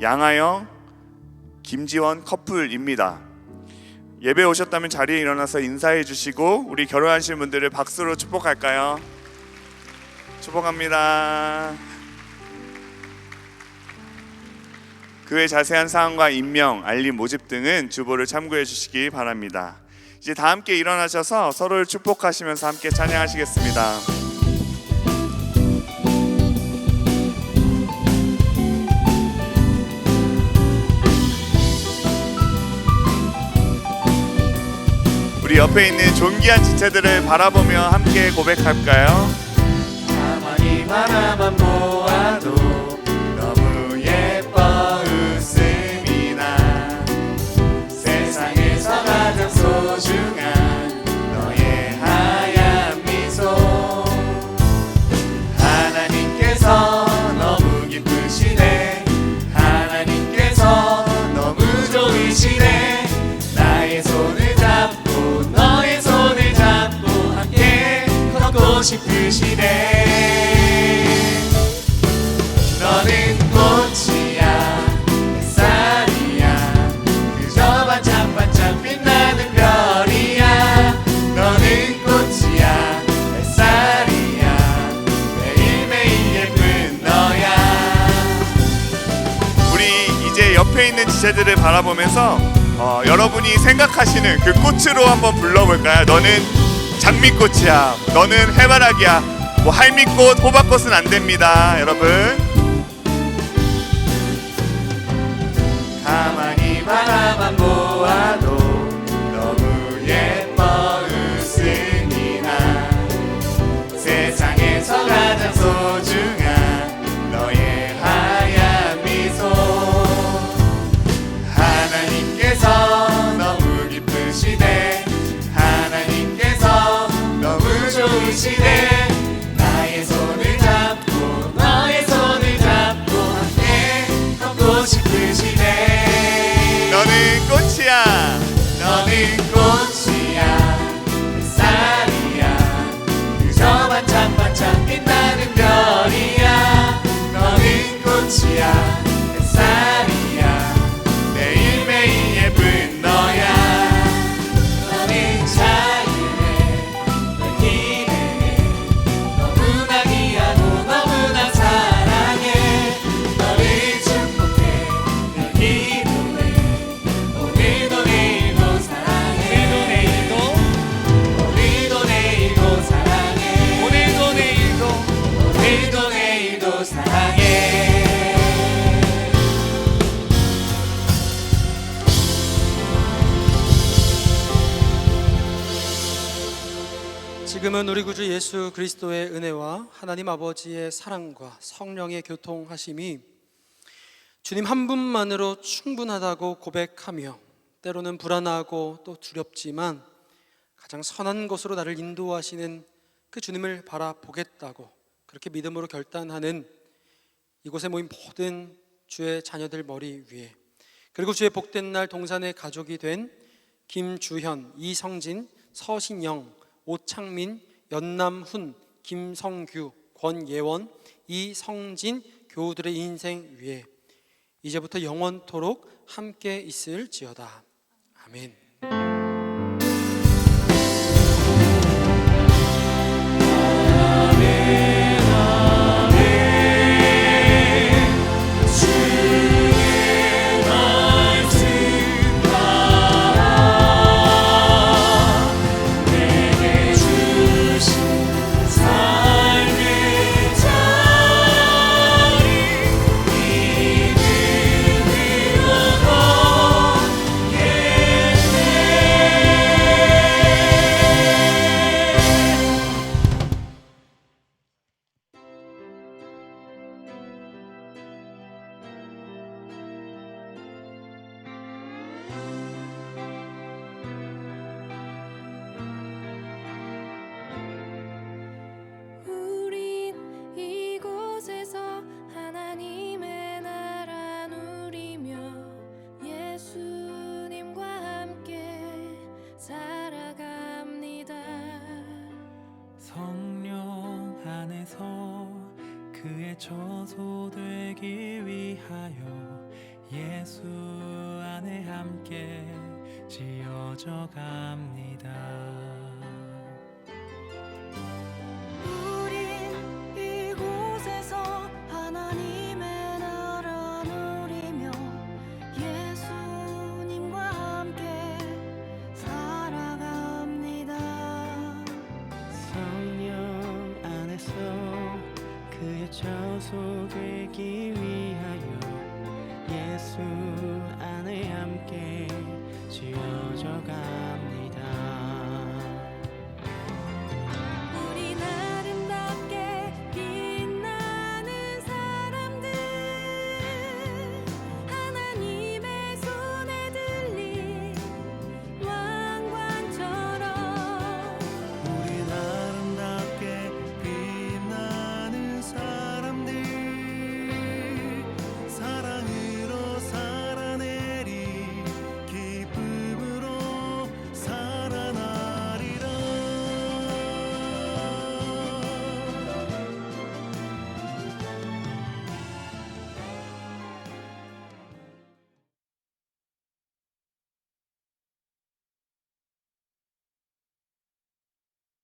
양하영, 김지원 커플입니다. 예배 오셨다면 자리에 일어나서 인사해 주시고 우리 결혼하신 분들을 박수로 축복할까요? 축복합니다. 그 외 자세한 사항과 임명, 알림, 모집 등은 주보를 참고해 주시기 바랍니다. 이제 다 함께 일어나셔서 서로를 축복하시면서 함께 찬양하시겠습니다. 우리 옆에 있는 존귀한 지체들을 바라보며 함께 고백할까요? 가만히 하나만 보아도 너무 예뻐 웃음이 나 세상에서 가장 소중한 너의 하얀 미소 하나님께서 너무 기쁘시네 하나님께서 너무 좋으시네 나의 손을 잡고 너의 손을 잡고 함께 걷고 싶으시네 너는 꽃이야 햇살이야 그저 반짝반짝 빛나는 별이야 너는 꽃이야 햇살이야 매일매일 예쁜 너야 우리 이제 옆에 있는 지체들을 바라보면서 여러분이 생각하시는 그 꽃으로 한번 불러볼까요? 너는 장미꽃이야, 너는 해바라기야, 뭐 할미꽃, 호박꽃은 안 됩니다, 여러분. 가만히 바라만 보아도 너무 예뻐 웃음이 나 세상에서 가장 소중한 너의 하얀 미소 하나님께서 너무 기쁘시네 하나님께서 너무 좋으시네 나의 손을 잡고 너의 손을 잡고 함께 걷고 싶으시네 너는 꽃이야, 너는 꽃이야 햇살이야 그저 반짝반짝 빛나는 별이야 너는 꽃이야 햇살이야 매일매일 예쁜 너야 너는 자유해 널 기대해 너무나 귀하고 너무나 사랑해 너를 축복해 늘 기도해 오늘도 내일도 사랑해 오늘도 내일도 사랑해 오늘도 내일도 사랑해 지금은 우리 구주 예수 그리스도의 은혜와 하나님 아버지의 사랑과 성령의 교통하심이 주님 한 분만으로 충분하다고 고백하며 때로는 불안하고 또 두렵지만 가장 선한 곳으로 나를 인도하시는 그 주님을 바라보겠다고 그렇게 믿음으로 결단하는 이곳에 모인 모든 주의 자녀들 머리 위에 그리고 주의 복된 날 동산의 가족이 된 김주현, 이성진, 서신영, 오창민, 연남훈, 김성규, 권예원, 이성진 교우들의 인생 위에 이제부터 영원토록 함께 있을지어다. 아멘. 우린 이곳에서 하나님의 나라 누리며 예수님과 함께 살아갑니다. 성령 안에서 그의 처소 되기 위하여 예수 안에 함께 지어져 갑니다.